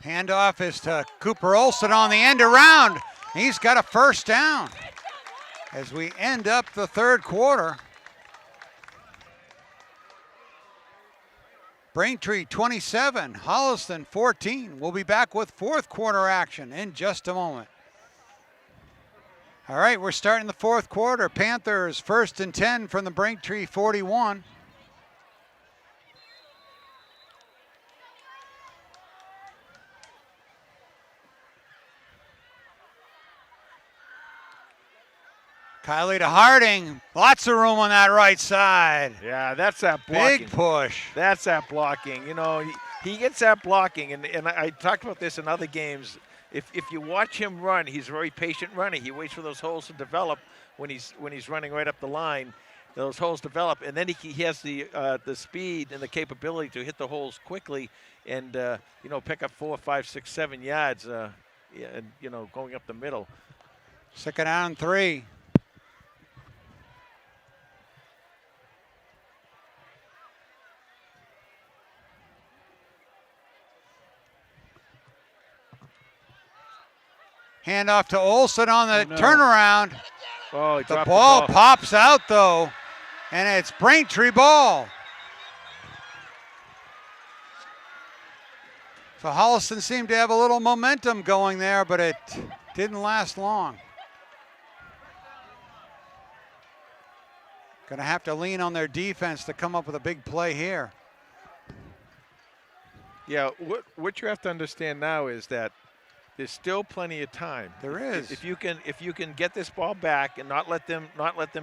Handoff is to Cooper Olson on the end around. He's got a first down as we end up the third quarter. Braintree 27, Holliston 14. We'll be back with fourth quarter action in just a moment. All right, we're starting the fourth quarter. Panthers 1st and 10 from the Braintree 41. Kylie to Harding. Lots of room on that right side. Yeah, that's that blocking. Big push. That's that blocking. He gets that blocking, and I talked about this in other games. If you watch him run, he's a very patient runner. He waits for those holes to develop when he's running right up the line. Those holes develop, and then he has the speed and the capability to hit the holes quickly and pick up 4, 5, 6, 7 yards. Going up the middle. 2nd down and 3. Handoff to Olson on the turnaround. Oh, the ball pops out though, and it's Braintree ball. So Holliston seemed to have a little momentum going there, but it didn't last long. Going to have to lean on their defense to come up with a big play here. Yeah, what you have to understand now is that there's still plenty of time. There is. If you can get this ball back and not let them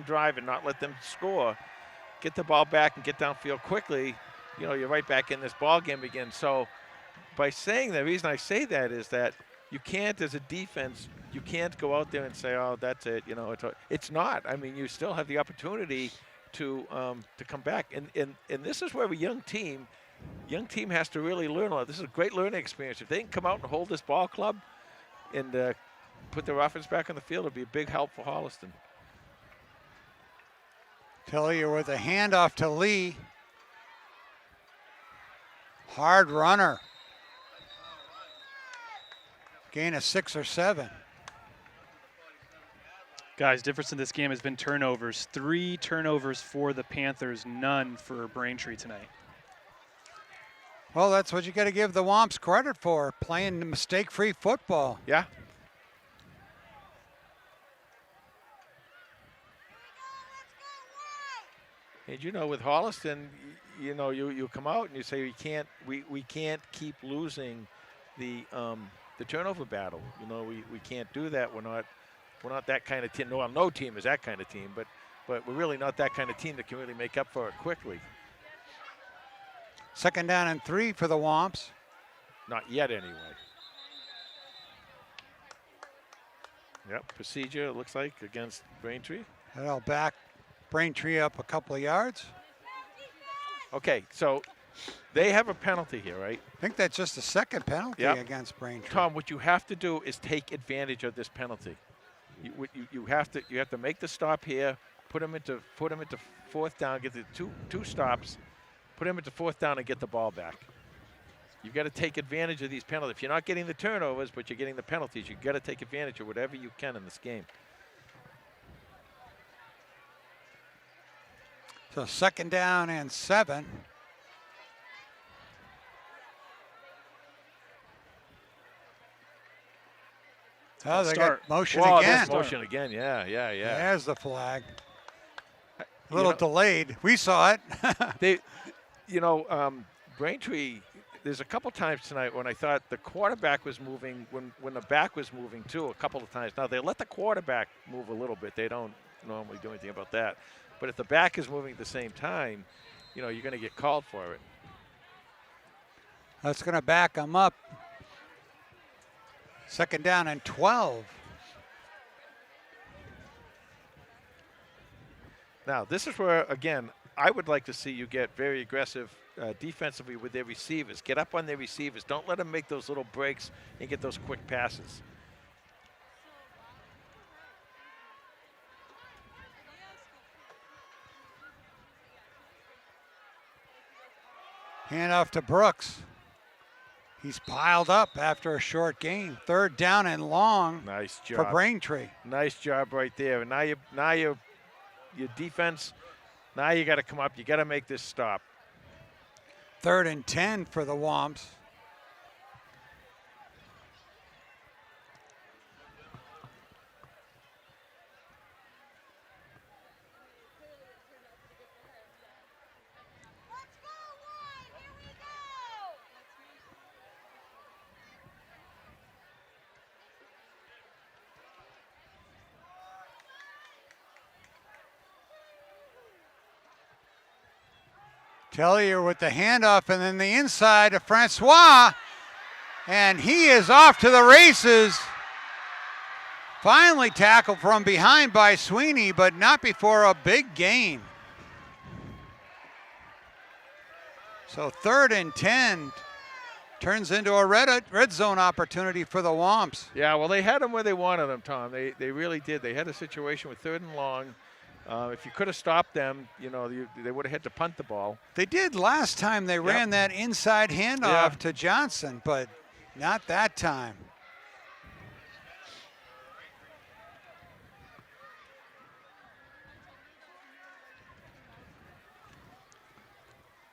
drive and not let them score, get the ball back and get downfield quickly, you're right back in this ball game again. So by saying that, the reason I say that is that you can't, as a defense, you can't go out there and say, oh, that's it. It's not. I mean, you still have the opportunity to come back. And this is where a young team has to really learn a lot. This is a great learning experience. If they can come out and hold this ball club and put their offense back on the field, it'll be a big help for Holliston. Tillier with a handoff to Lee. Hard runner. Gain of 6 or 7. Guys, difference in this game has been turnovers. 3 turnovers for the Panthers, none for Braintree tonight. Well, that's what you got to give the Womps credit for, playing mistake-free football. Yeah. And with Holliston, you come out and you say we can't keep losing the turnover battle. We can't do that. We're not that kind of team. Well, no team is that kind of team, but we're really not that kind of team that can really make up for it quickly. 2nd down and 3 for the Womps. Not yet, anyway. Yep, procedure, it looks like, against Braintree. That'll back Braintree up a couple of yards. Okay, so they have a penalty here, right? I think that's just the 2nd penalty against Braintree. Tom, what you have to do is take advantage of this penalty. You have to make the stop here, put them into 4th down, get the two stops, put them into 4th down and get the ball back. You've got to take advantage of these penalties. If you're not getting the turnovers, but you're getting the penalties, you've got to take advantage of whatever you can in this game. So 2nd down and 7. Oh, they got motion again. Motion again, yeah. There's the flag. A little delayed. We saw it. Braintree, there's a couple times tonight when I thought the quarterback was moving, when the back was moving too, a couple of times. Now, they let the quarterback move a little bit. They don't normally do anything about that. But if the back is moving at the same time, you're going to get called for it. That's going to back them up. 2nd down and 12. Now, this is where, again, I would like to see you get very aggressive defensively with their receivers. Get up on their receivers. Don't let them make those little breaks and get those quick passes. Hand off to Brooks. He's piled up after a short gain. 3rd down and long. Nice job for Braintree. Nice job right there. And now your defense. Now you got to come up. You got to make this stop. 3rd and 10 for the Womps. Tellier with the handoff and then the inside to Francois. And he is off to the races. Finally tackled from behind by Sweeney, but not before a big gain. So 3rd and 10 turns into a red zone opportunity for the Womps. Yeah, well, they had them where they wanted them, Tom. They really did. They had a situation with 3rd and long. If you could have stopped them, they would have had to punt the ball. They did last time. They ran that inside handoff to Johnson, but not that time.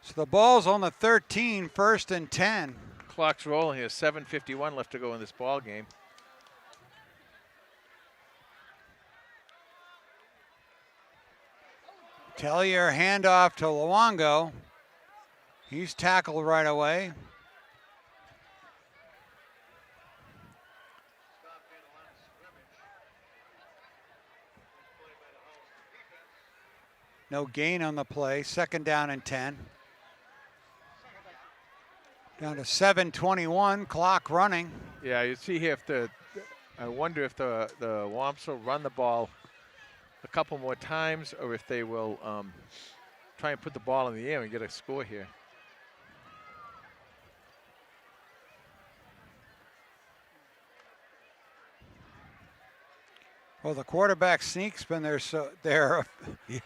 So the ball's on the 13, 1st and 10. Clock's rolling here. 7:51 left to go in this ball game. Tellier handoff to Luongo. He's tackled right away. No gain on the play. 2nd down and 10. Down to 7:21. Clock running. Yeah, you see here I wonder if the Womps will run the ball a couple more times, or if they will try and put the ball in the air and get a score here. Well, the quarterback sneak's been their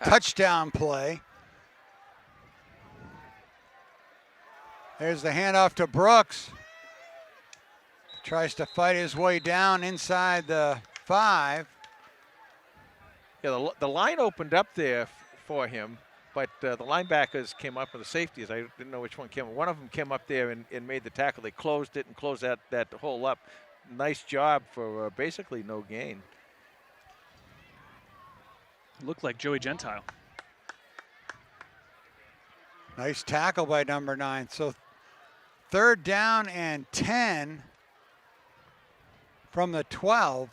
touchdown play. There's the handoff to Brooks. Tries to fight his way down inside the 5. Yeah, the line opened up there for him, but the linebackers came up with the safeties. I didn't know which one came. One of them came up there and made the tackle. They closed it and closed that hole up. Nice job for basically no gain. Looked like Joey Gentile. Nice tackle by number 9. So 3rd down and 10 from the 12.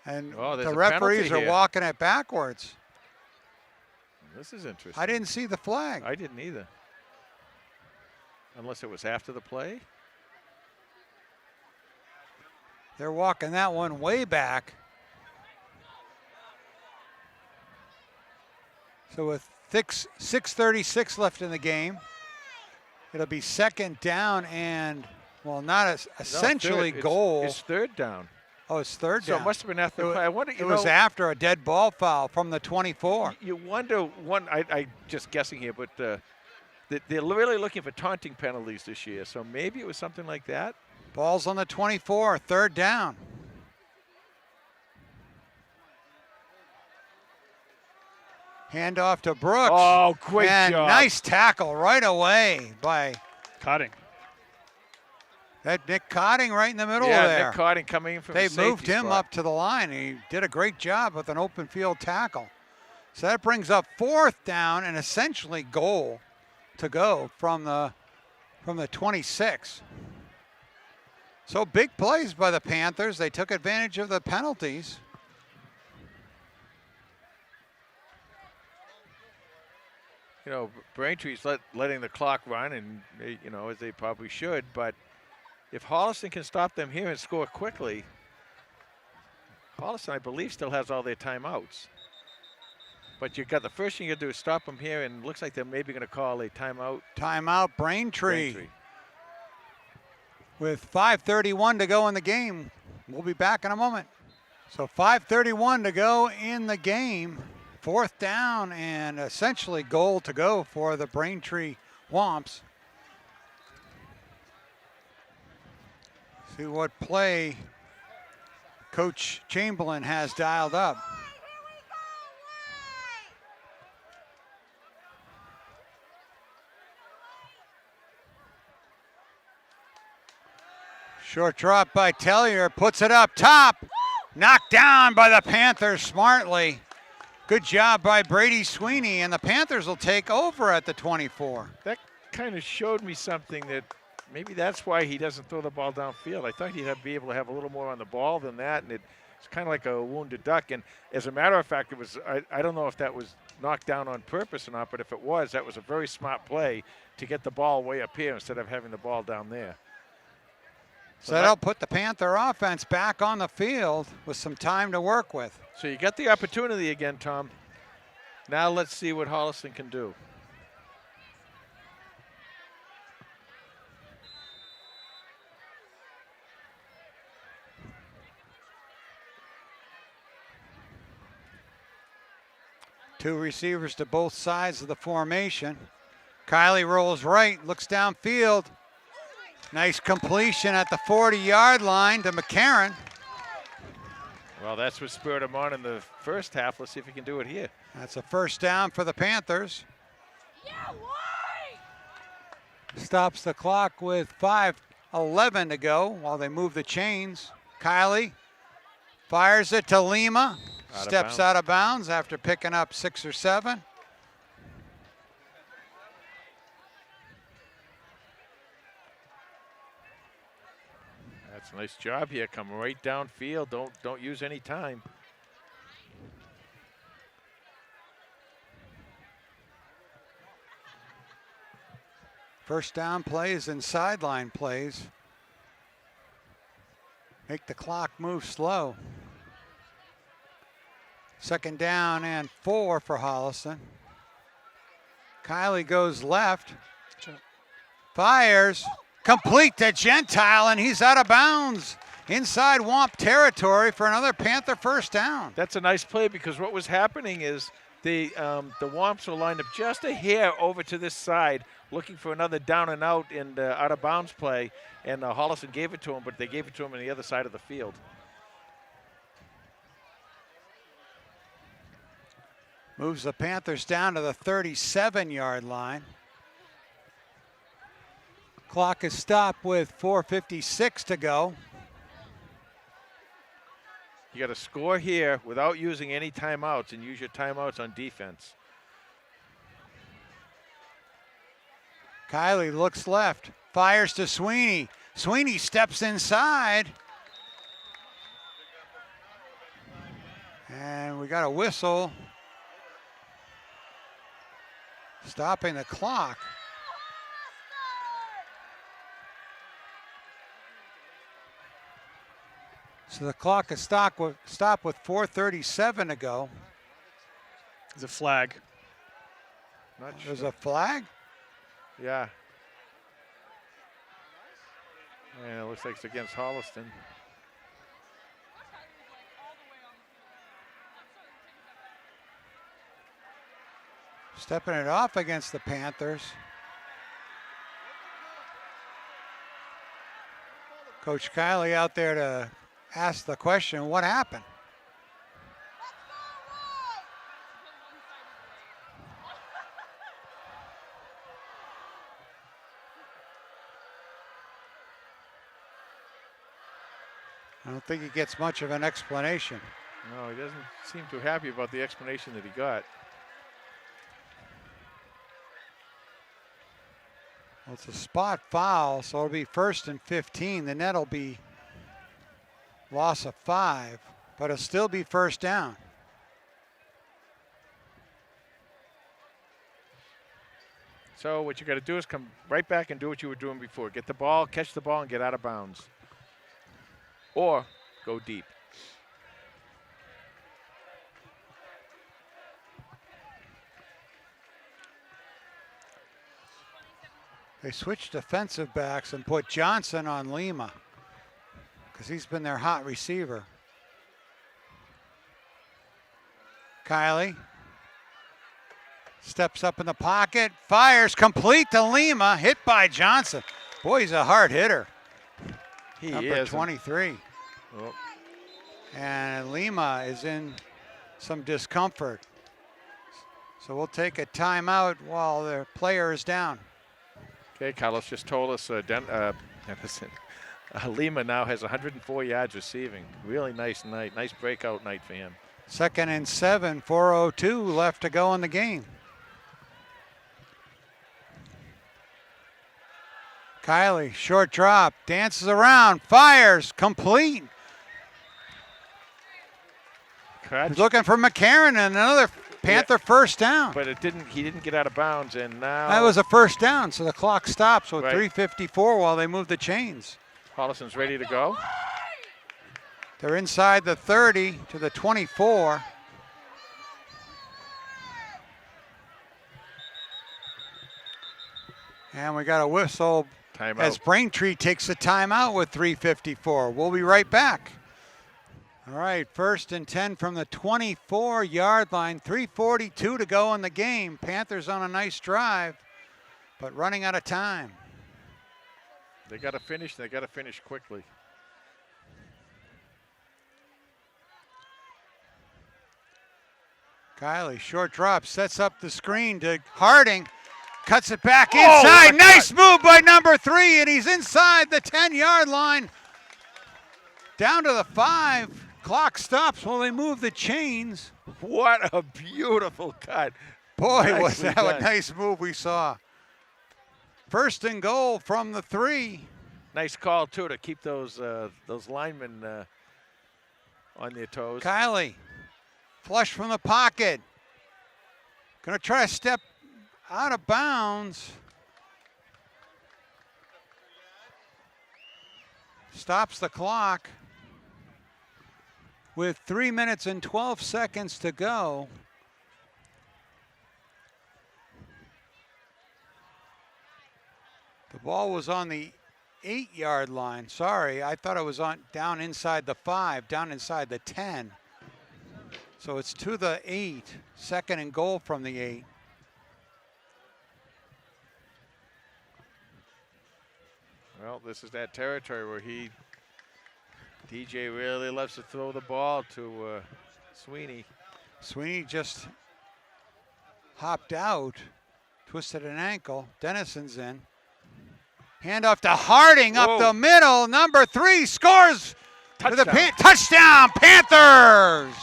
And there's the a referees penalty are here. walking it backwards. This is interesting. I didn't see the flag. I didn't either. Unless it was after the play. They're walking that one way back. So with 6:36 left in the game, it'll be 2nd down and, well, not essentially goal. It's 3rd down. Oh, it's 3rd So down. it must have been after the play. I wonder, It was after a dead ball foul from the 24. You wonder, I just guessing here, but they're really looking for taunting penalties this year. So maybe it was something like that. Ball's on the 24, 3rd down. Handoff to Brooks. Oh, great and job. Nice tackle right away by Cotting. that Nick Cotting right in the middle Yeah, there. Nick Cotting coming in from They the safety moved him spot. up to the line. He did a great job with an open field tackle. So that brings up 4th down and essentially goal to go from the 26. So big plays by the Panthers. They took advantage of the penalties. You know, Braintree's letting the clock run, and as they probably should. But if Holliston can stop them here and score quickly, Holliston, I believe, still has all their timeouts. But you got the first thing you got to do is stop them here, and it looks like they're maybe going to call a timeout. Timeout Braintree. With 5:31 to go in the game. We'll be back in a moment. So 5:31 to go in the game. 4th down and essentially goal to go for the Braintree Womps. See what play Coach Chamberlain has dialed up. Short drop by Tellier, puts it up top. Knocked down by the Panthers smartly. Good job by Brady Sweeney, and the Panthers will take over at the 24. That kind of showed me something that maybe that's why he doesn't throw the ball downfield. I thought he'd be able to have a little more on the ball than that, and it's kind of like a wounded duck. And as a matter of fact, it was I don't know if that was knocked down on purpose or not, but if it was, that was a very smart play to get the ball way up here instead of having the ball down there. So that'll put the Panther offense back on the field with some time to work with. So you got the opportunity again, Tom. Now let's see what Holliston can do. Two receivers to both sides of the formation. Kylie rolls right, looks downfield. Nice completion at the 40-yard line to McCarron. Well, that's what spurred him on in the first half. Let's see if he can do it here. That's a 1st down for the Panthers. Stops the clock with 5:11 to go while they move the chains. Kylie fires it to Lima. Steps out of bounds after picking up 6 or 7. That's a nice job here. Come right downfield. Don't use any time. First down plays and sideline plays make the clock move slow. 2nd down and 4 for Holliston. Kylie goes left. Fires. Complete to Gentile, and he's out of bounds inside Womp territory for another Panther 1st down. That's a nice play because what was happening is the Womps were lined up just a hair over to this side, looking for another down and out and out of bounds play, and Holliston gave it to him, but they gave it to him on the other side of the field. Moves the Panthers down to the 37-yard line. Clock is stopped with 4:56 to go. You got to score here without using any timeouts and use your timeouts on defense. Kiley looks left, fires to Sweeney. Sweeney steps inside. And we got a whistle stopping the clock. So the clock is stopped with 4:37 to go. There's a flag. Not sure. There's a flag? Yeah. And it looks like it's against Holliston. Stepping it off against the Panthers. Coach Kiley out there to ask the question, what happened? I don't think he gets much of an explanation. No, he doesn't seem too happy about the explanation that he got. Well, it's a spot foul, so it'll be 1st and 15. The net will be loss of 5, but it'll still be first down. So what you got to do is come right back and do what you were doing before. Get the ball, catch the ball, and get out of bounds. Or go deep. They switched defensive backs and put Johnson on Lima because he's been their hot receiver. Kiley steps up in the pocket, fires complete to Lima, hit by Johnson. Boy, he's a hard hitter. He Number is. 23. Oh. And Lima is in some discomfort. So we'll take a timeout while the player is down. Okay, Carlos just told us Lima now has 104 yards receiving. Really nice night. Nice breakout night for him. 2nd and 7, 4:02 left to go in the game. Kiley, short drop, dances around, fires, complete. He's looking for McCarron and another Panther first down. But he didn't get out of bounds, and now That was a first down, so the clock stops with Right. 3:54 while they move the chains. Holliston's ready to go. They're inside the 30 to the 24. And we got a whistle Timeout. as Braintree takes a timeout with 3:54. We'll be right back. All right, 1st and 10 from the 24-yard line, 3:42 to go in the game. Panthers on a nice drive, but running out of time. They got to finish. They got to finish quickly. Kiley, short drop, sets up the screen to Harding. Cuts it back Oh, inside. my Nice move by number 3, and he's inside the 10-yard line. Down to the 5. Clock stops while they move the chains. What a beautiful cut. Boy, was Nicely that a done. nice move we saw. 1st and goal from the 3. Nice call, too, to keep those linemen on their toes. Kiley, flush from the pocket. Gonna try to step out of bounds. Stops the clock with 3 minutes and 12 seconds to go. The ball was on the 8-yard line. Sorry, I thought it was down inside the 5, down inside the 10. So it's to the 8, 2nd and goal from the 8. Well, this is that territory where DJ really loves to throw the ball to Sweeney. Sweeney just hopped out, twisted an ankle. Dennison's in. Handoff to Harding up the middle. Number 3 scores. Touchdown. Touchdown, Panthers!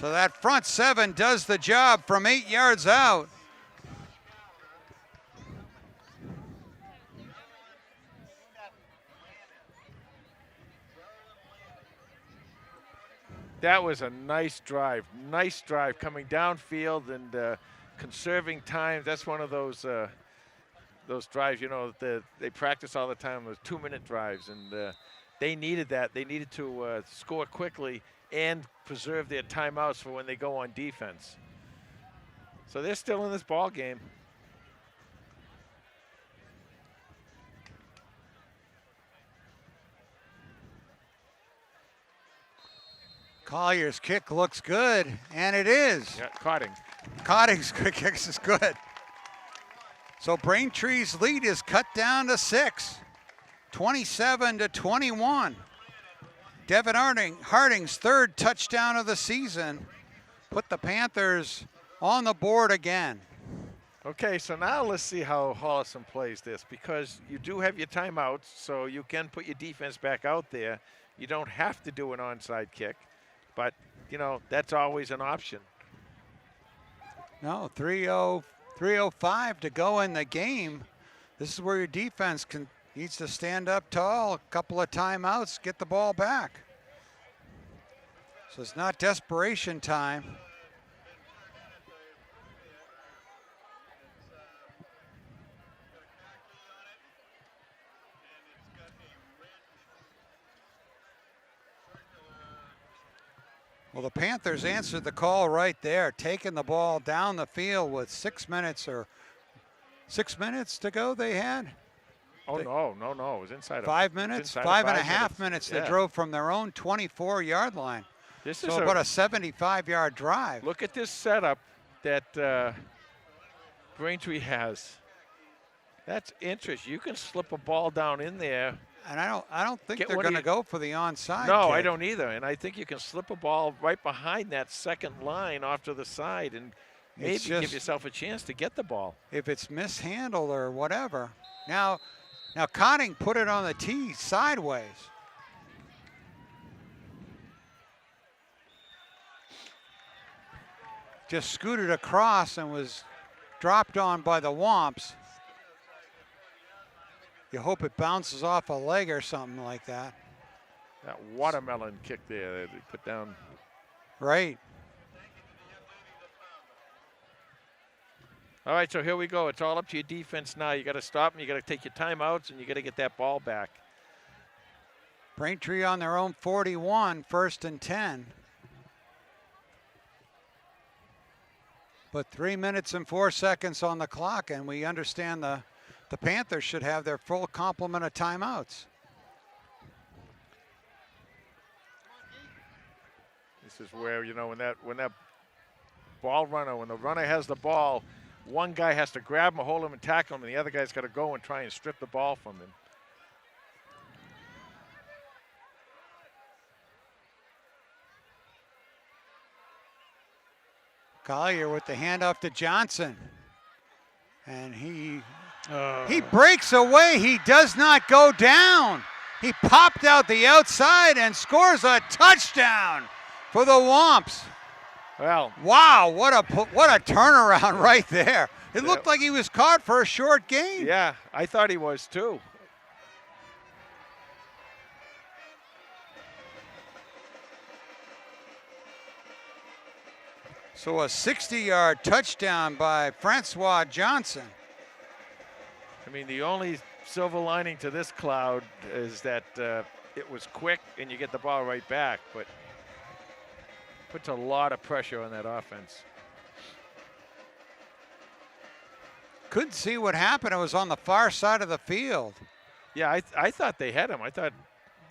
So that front seven does the job from 8 yards out. That was a nice drive coming downfield and conserving time. That's one of those drives, you know, they practice all the time, those 2-minute drives, and they needed that. They needed to score quickly and preserve their timeouts for when they go on defense. So they're still in this ball game. Collier's kick looks good, and it is. Yeah, Cotting. Cotting's kick is good. So Braintree's lead is cut down to 6, 27-21. Devin Harding's third touchdown of the season put the Panthers on the board again. Okay, so now let's see how Holliston plays this, because you do have your timeouts, so you can put your defense back out there. You don't have to do an onside kick, but, you know, that's always an option. No, 3:05 to go in the game. This is where your defense needs to stand up tall, a couple of timeouts, get the ball back. So it's not desperation time. Well, the Panthers answered the call right there, taking the ball down the field with 6 minutes to go they had. Oh, no. It was inside 5 minutes, inside five and a 5 half minutes. minutes. They drove from their own 24-yard line. This So is about a 75-yard drive. Look at this setup that Braintree has. That's interesting. You can slip a ball down in there. And I don't think Get they're one of going to your- go for the onside No, kick. I don't either. And I think you can slip a ball right behind that second line off to the side and maybe It's give just- yourself a chance to get the ball. If it's mishandled or whatever. Now Cotting put it on the tee sideways. Just scooted across and was dropped on by the Womps. You hope it bounces off a leg or something like that. That watermelon kick there that they put down. Right. All right, so here we go. It's all up to your defense now. You got to stop and you got to take your timeouts and you got to get that ball back. Braintree on their own 41, 1st and 10. But 3 minutes and 4 seconds on the clock, and we understand the Panthers should have their full complement of timeouts. This is where, you know, when that ball runner, when the runner has the ball, one guy has to grab him, hold him, and tackle him, and the other guy's got to go and try and strip the ball from him. Collier with the handoff to Johnson. And he breaks away. He does not go down. He popped out the outside and scores a touchdown for the Womps. Well, Wow, what a turnaround right there. It looked like he was caught for a short gain. yeah, I thought he was too. So a 60-yard touchdown by Francois Johnson. I mean, the only silver lining to this cloud is that it was quick and you get the ball right back, but puts a lot of pressure on that offense. Couldn't see what happened. It was on the far side of the field. Yeah, I thought they had him.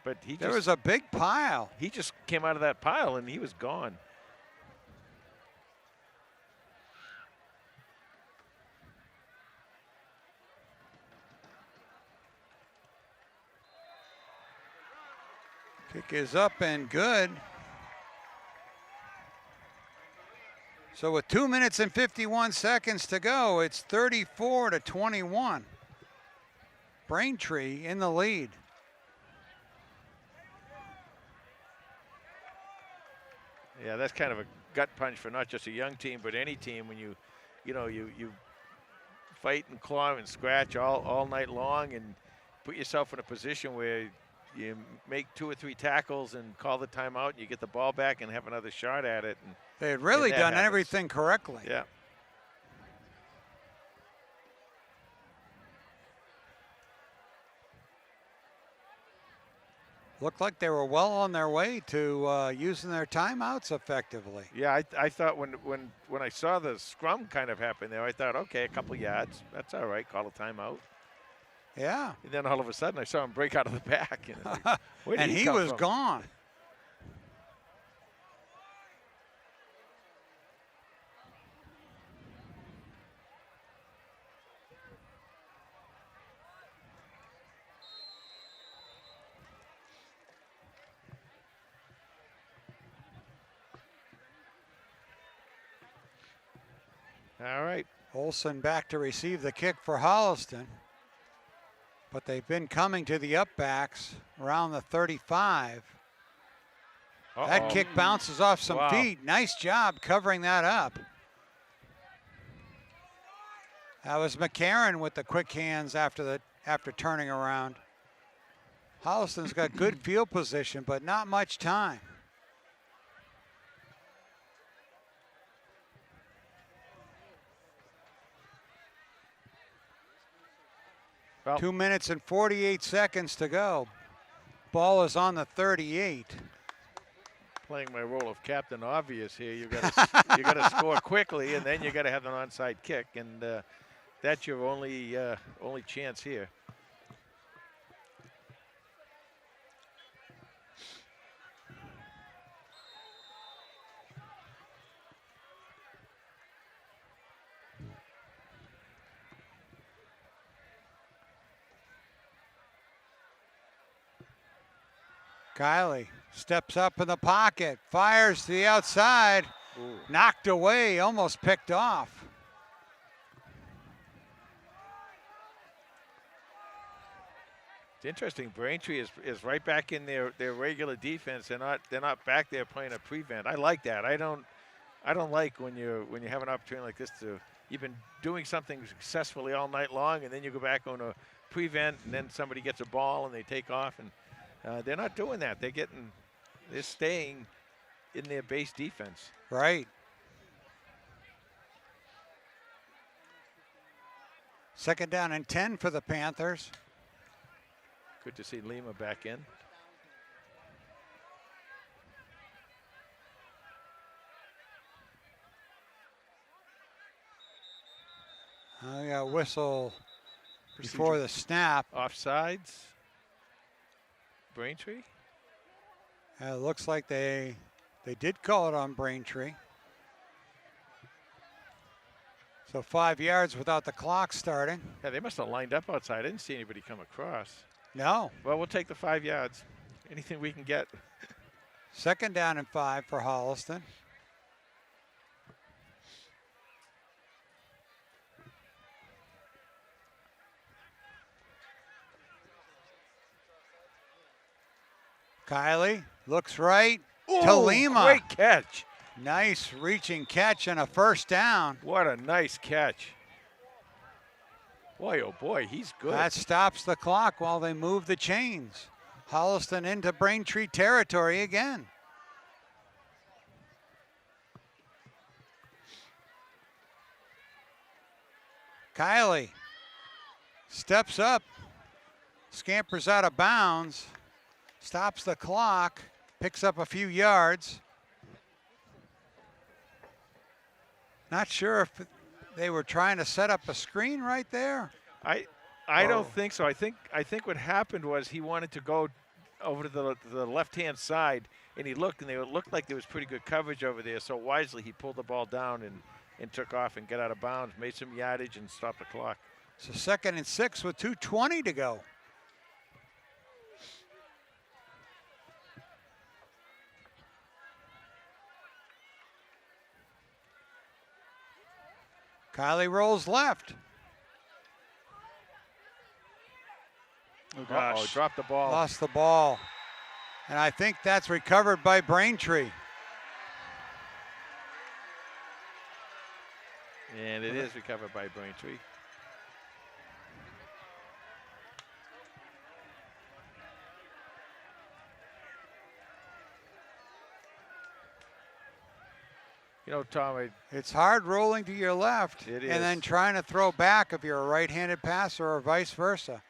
But There was a big pile. he just came out of that pile and he was gone. Kick is up and good. So with 2 minutes and 51 seconds to go, it's 34-21. Braintree in the lead. Yeah, that's kind of a gut punch for not just a young team, but any team when you fight and claw and scratch all night long and put yourself in a position where you make 2 or 3 tackles and call the timeout and you get the ball back and have another shot at it. And They had really that done happens. everything correctly. Yeah. Looked like they were well on their way to using their timeouts effectively. Yeah, I thought when I saw the scrum kind of happen there, I thought, okay, a couple yards, that's all right, call a timeout. Yeah. And then all of a sudden, I saw him break out of the back, and, where did And he come was from? gone. All right. Olsen back to receive the kick for Holliston. But they've been coming to the upbacks around the 35. That kick bounces off some Wow. feet. Nice job covering that up. That was McCarron with the quick hands after turning around. Holliston's got good field position, but not much time. Well, 2 minutes and 48 seconds to go. Ball is on the 38. playing my role of Captain Obvious here. You got to score quickly, and then you got to have an onside kick, and that's your only chance here. Kiley steps up in the pocket, fires to the outside, knocked away, almost picked off. It's interesting. Braintree is right back in their regular defense. They're not back there playing a prevent. I like that. I don't like when you have an opportunity like this to you've been doing something successfully all night long, and then you go back on a prevent, and then somebody gets a ball and they take off, and they're not doing that. They're staying in their base defense. Right. Second down and 10 for the Panthers. Good to see Lima back in. I got a whistle before the snap. Offsides. Braintree. It looks like they did call it on Braintree. So 5 yards without the clock starting. Yeah, they must have lined up outside. I didn't see anybody come across. No. Well, we'll take the 5 yards. Anything we can get. Second down and 5 for Holliston. Kiley looks right to Ooh, Lima. Great catch. Nice reaching catch and a first down. What a nice catch. Boy, oh boy, he's good. That stops the clock while they move the chains. Holliston into Braintree territory again. Kiley steps up, scampers out of bounds, stops the clock, picks up a few yards. Not sure if they were trying to set up a screen right there. I don't think so. I think what happened was he wanted to go over to the left-hand side, and he looked, and it looked like there was pretty good coverage over there. So wisely, he pulled the ball down and took off and got out of bounds, made some yardage, and stopped the clock. So 2nd and 6 with 2:20 to go. Kiley rolls left. Oh, gosh. Uh-oh, dropped the ball. Lost the ball. And I think that's recovered by Braintree. And it is recovered by Braintree. You know, Tom, It's hard rolling to your left It and is. then trying to throw back if you're a right-handed passer or vice versa.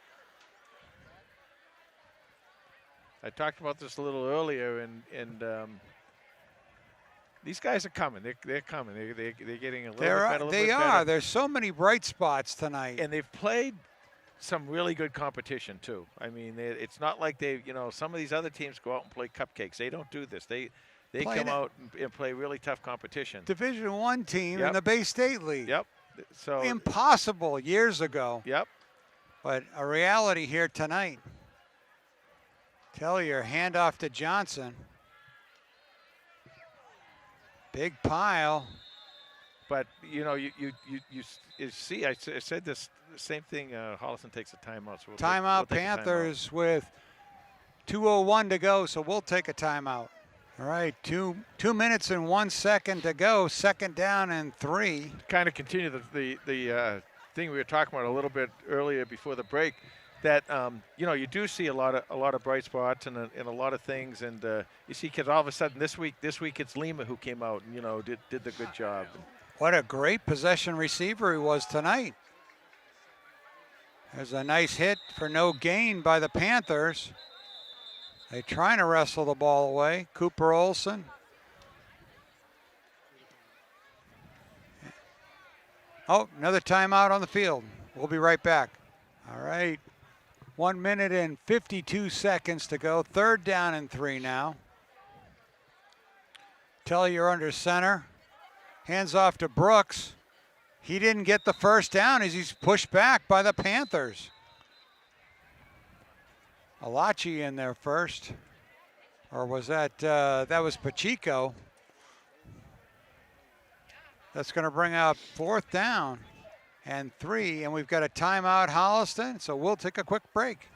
I talked about this a little earlier, and these guys are coming. They're coming. They're getting a little bit better. They are. There's so many bright spots tonight. And they've played some really good competition too. I mean, it's not like some of these other teams go out and play cupcakes. They don't do this. They come out and play really tough competition. Division I team in Yep. the Bay State League. Yep. So Impossible years ago. Yep. But a reality here tonight. Tellier, handoff to Johnson. Big pile. But you see, I said this same thing. Holliston takes a timeout. So Timeout, take a timeout. Panthers with 2:01 to go, so we'll take a timeout. All right, 2 minutes and 1 second to go. Second down and 3. Kind of continue the thing we were talking about a little bit earlier before the break. That you do see a lot of bright spots and a lot of things, and you see kids all of a sudden this week it's Lima who came out and did the good job. What a great possession receiver he was tonight. There's a nice hit for no gain by the Panthers. They're trying to wrestle the ball away. Cooper Olson. Oh, another timeout on the field. We'll be right back. All right. 1 minute and 52 seconds to go. Third down and 3 now. Tellier under center. Hands off to Brooks. He didn't get the first down as he's pushed back by the Panthers. Alachi in there first. Or was that was Pacheco. That's going to bring up 4th down and 3, and we've got a timeout, Holliston, so we'll take a quick break.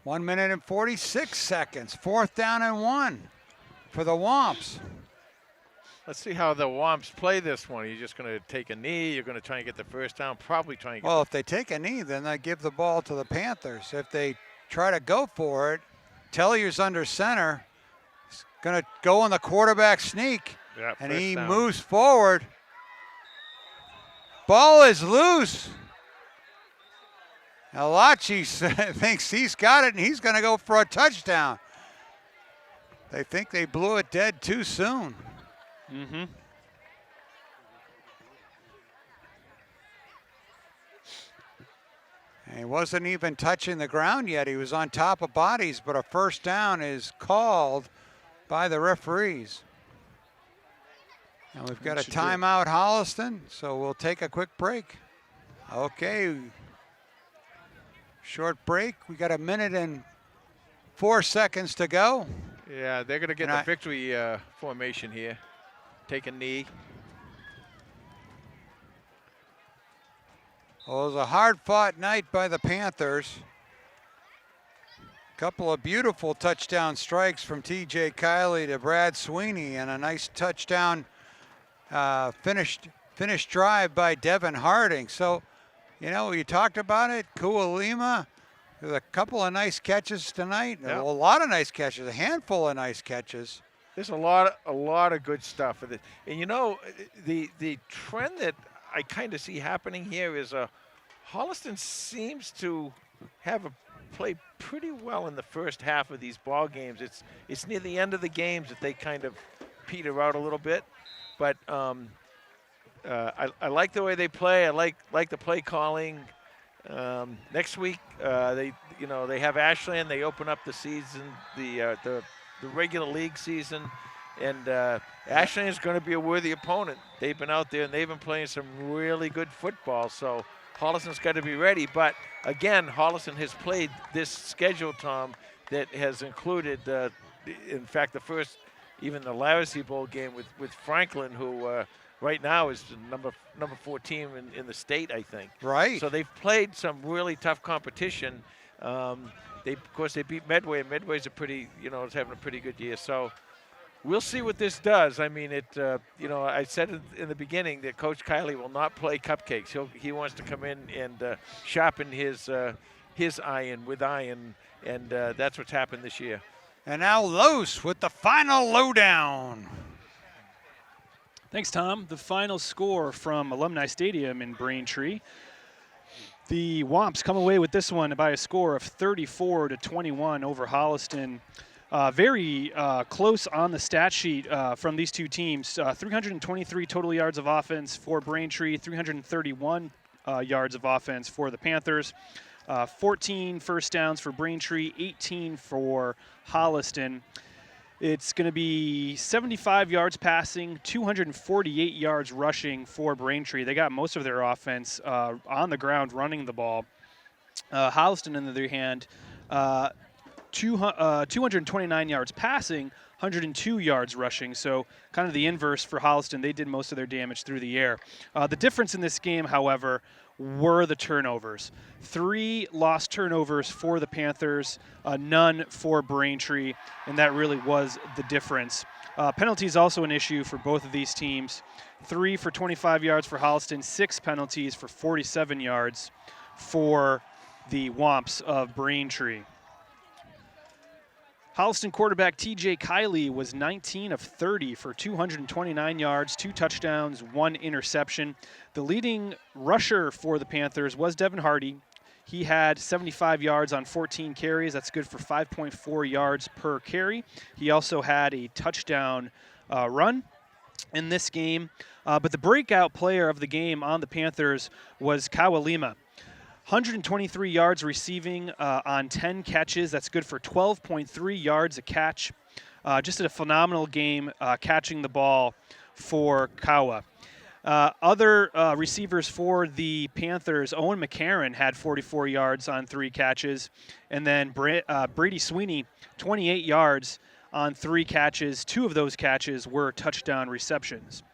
1 minute and 46 seconds. 4th down and 1 for the Womps. Let's see how the Womps play this one. You're just going to take a knee. You're going to try and get the first down. Probably try and get. Well, if they take a knee, then they give the ball to the Panthers. If they try to go for it, Tellier's under center. He's going to go on the quarterback sneak, Yeah, and first he down. moves forward. Ball is loose. Alachi thinks he's got it, and he's going to go for a touchdown. They think they blew it dead too soon. Mm-hmm. And he wasn't even touching the ground yet. He was on top of bodies, but a first down is called by the referees. And we've got a timeout, Holliston, so we'll take a quick break. Okay. Short break. We got 1 minute and 4 seconds to go. Yeah, they're going to get the victory formation here. Take a knee. Well, it was a hard-fought night by the Panthers. Couple of beautiful touchdown strikes from T.J. Kiley to Brad Sweeney, and a nice touchdown finished drive by Devin Harding. So, you talked about it. Kua Lima with a couple of nice catches tonight. Yeah. A lot of nice catches, a handful of nice catches. There's a lot of good stuff with it. And the trend that I kind of see happening here is Holliston seems to have played pretty well in the first half of these ball games. It's near the end of the games that they kind of peter out a little bit. But I like the way they play. I like the play calling. Next week they have Ashland. They open up the season, the regular league season, and Ashland is going to be a worthy opponent. They've been out there and they've been playing some really good football. So Holliston's got to be ready. But again, Holliston has played this schedule, Tom, that has included, in fact, even the Laracy Bowl game with Franklin, who right now is number 14 in the state, I think. Right. So they've played some really tough competition. Of course, they beat Medway, and Medway's is having a pretty good year. So We'll see what this does. I mean, I said in the beginning that Coach Kiley will not play cupcakes. He wants to come in and sharpen his iron with iron, and that's what's happened this year. And now Los with the final lowdown. Thanks, Tom. The final score from Alumni Stadium in Braintree. The Womps come away with this one by a score of 34-21 over Holliston. Very close on the stat sheet from these two teams. 323 total yards of offense for Braintree, 331 yards of offense for the Panthers. 14 first downs for Braintree, 18 for Holliston. It's going to be 75 yards passing, 248 yards rushing for Braintree. They got most of their offense on the ground running the ball. Holliston, on the other hand, 229 yards passing, 102 yards rushing. So kind of the inverse for Holliston. They did most of their damage through the air. The difference in this game, however, were the turnovers. 3 lost turnovers for the Panthers, none for Braintree, and that really was the difference. Penalties also an issue for both of these teams. 3 for 25 yards for Holliston, 6 penalties for 47 yards for the Womps of Braintree. Holliston quarterback TJ Kiley was 19 of 30 for 229 yards, 2 touchdowns, 1 interception. The leading rusher for the Panthers was Devin Hardy. He had 75 yards on 14 carries. That's good for 5.4 yards per carry. He also had a touchdown run in this game. But the breakout player of the game on the Panthers was Kawalima. 123 yards receiving on 10 catches. That's good for 12.3 yards a catch. Just a phenomenal game catching the ball for Kawa. Other receivers for the Panthers, Owen McCarron had 44 yards on 3 catches. And then Brady Sweeney, 28 yards on 3 catches. 2 of those catches were touchdown receptions.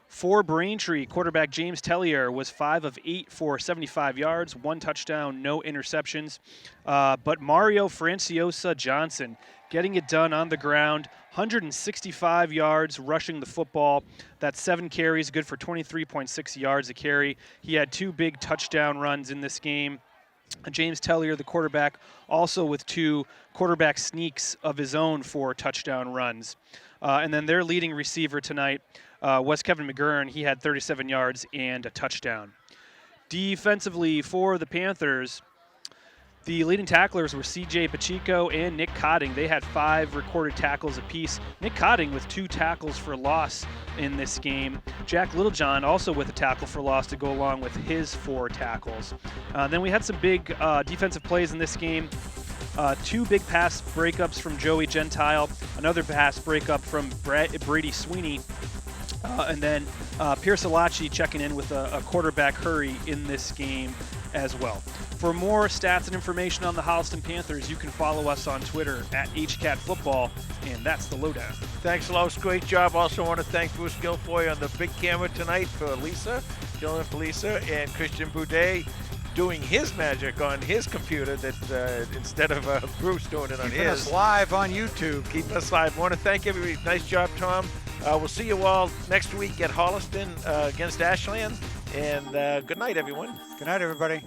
For Braintree, quarterback James Tellier was 5 of 8 for 75 yards, 1 touchdown, no interceptions. But Mario Franciosa Johnson getting it done on the ground, 165 yards rushing the football. That's 7 carries, good for 23.6 yards a carry. He had 2 big touchdown runs in this game. James Tellier, the quarterback, also with 2 quarterback sneaks of his own for touchdown runs. And then their leading receiver tonight was Kevin McGurn. He had 37 yards and a touchdown. Defensively for the Panthers, the leading tacklers were C.J. Pacheco and Nick Cotting. They had 5 recorded tackles apiece. Nick Cotting with 2 tackles for loss in this game. Jack Littlejohn also with a tackle for loss to go along with his 4 tackles. Then we had some big defensive plays in this game. 2 big pass breakups from Joey Gentile, another pass breakup from Brady Sweeney, and then Pierce Alachi checking in with a quarterback hurry in this game as well. For more stats and information on the Holliston Panthers, you can follow us on Twitter at HCatFootball, and that's the lowdown. Thanks, Los. Great job. Also want to thank Bruce Guilfoyle on the big camera tonight for Lisa, Dylan for Lisa, and Christian Boudet doing his magic on his computer that instead of Bruce doing it on Keeping his. us live on YouTube. Keep us live. Want to thank everybody. Nice job, Tom. We'll see you all next week at Holliston against Ashland. And good night, everyone. Good night, everybody.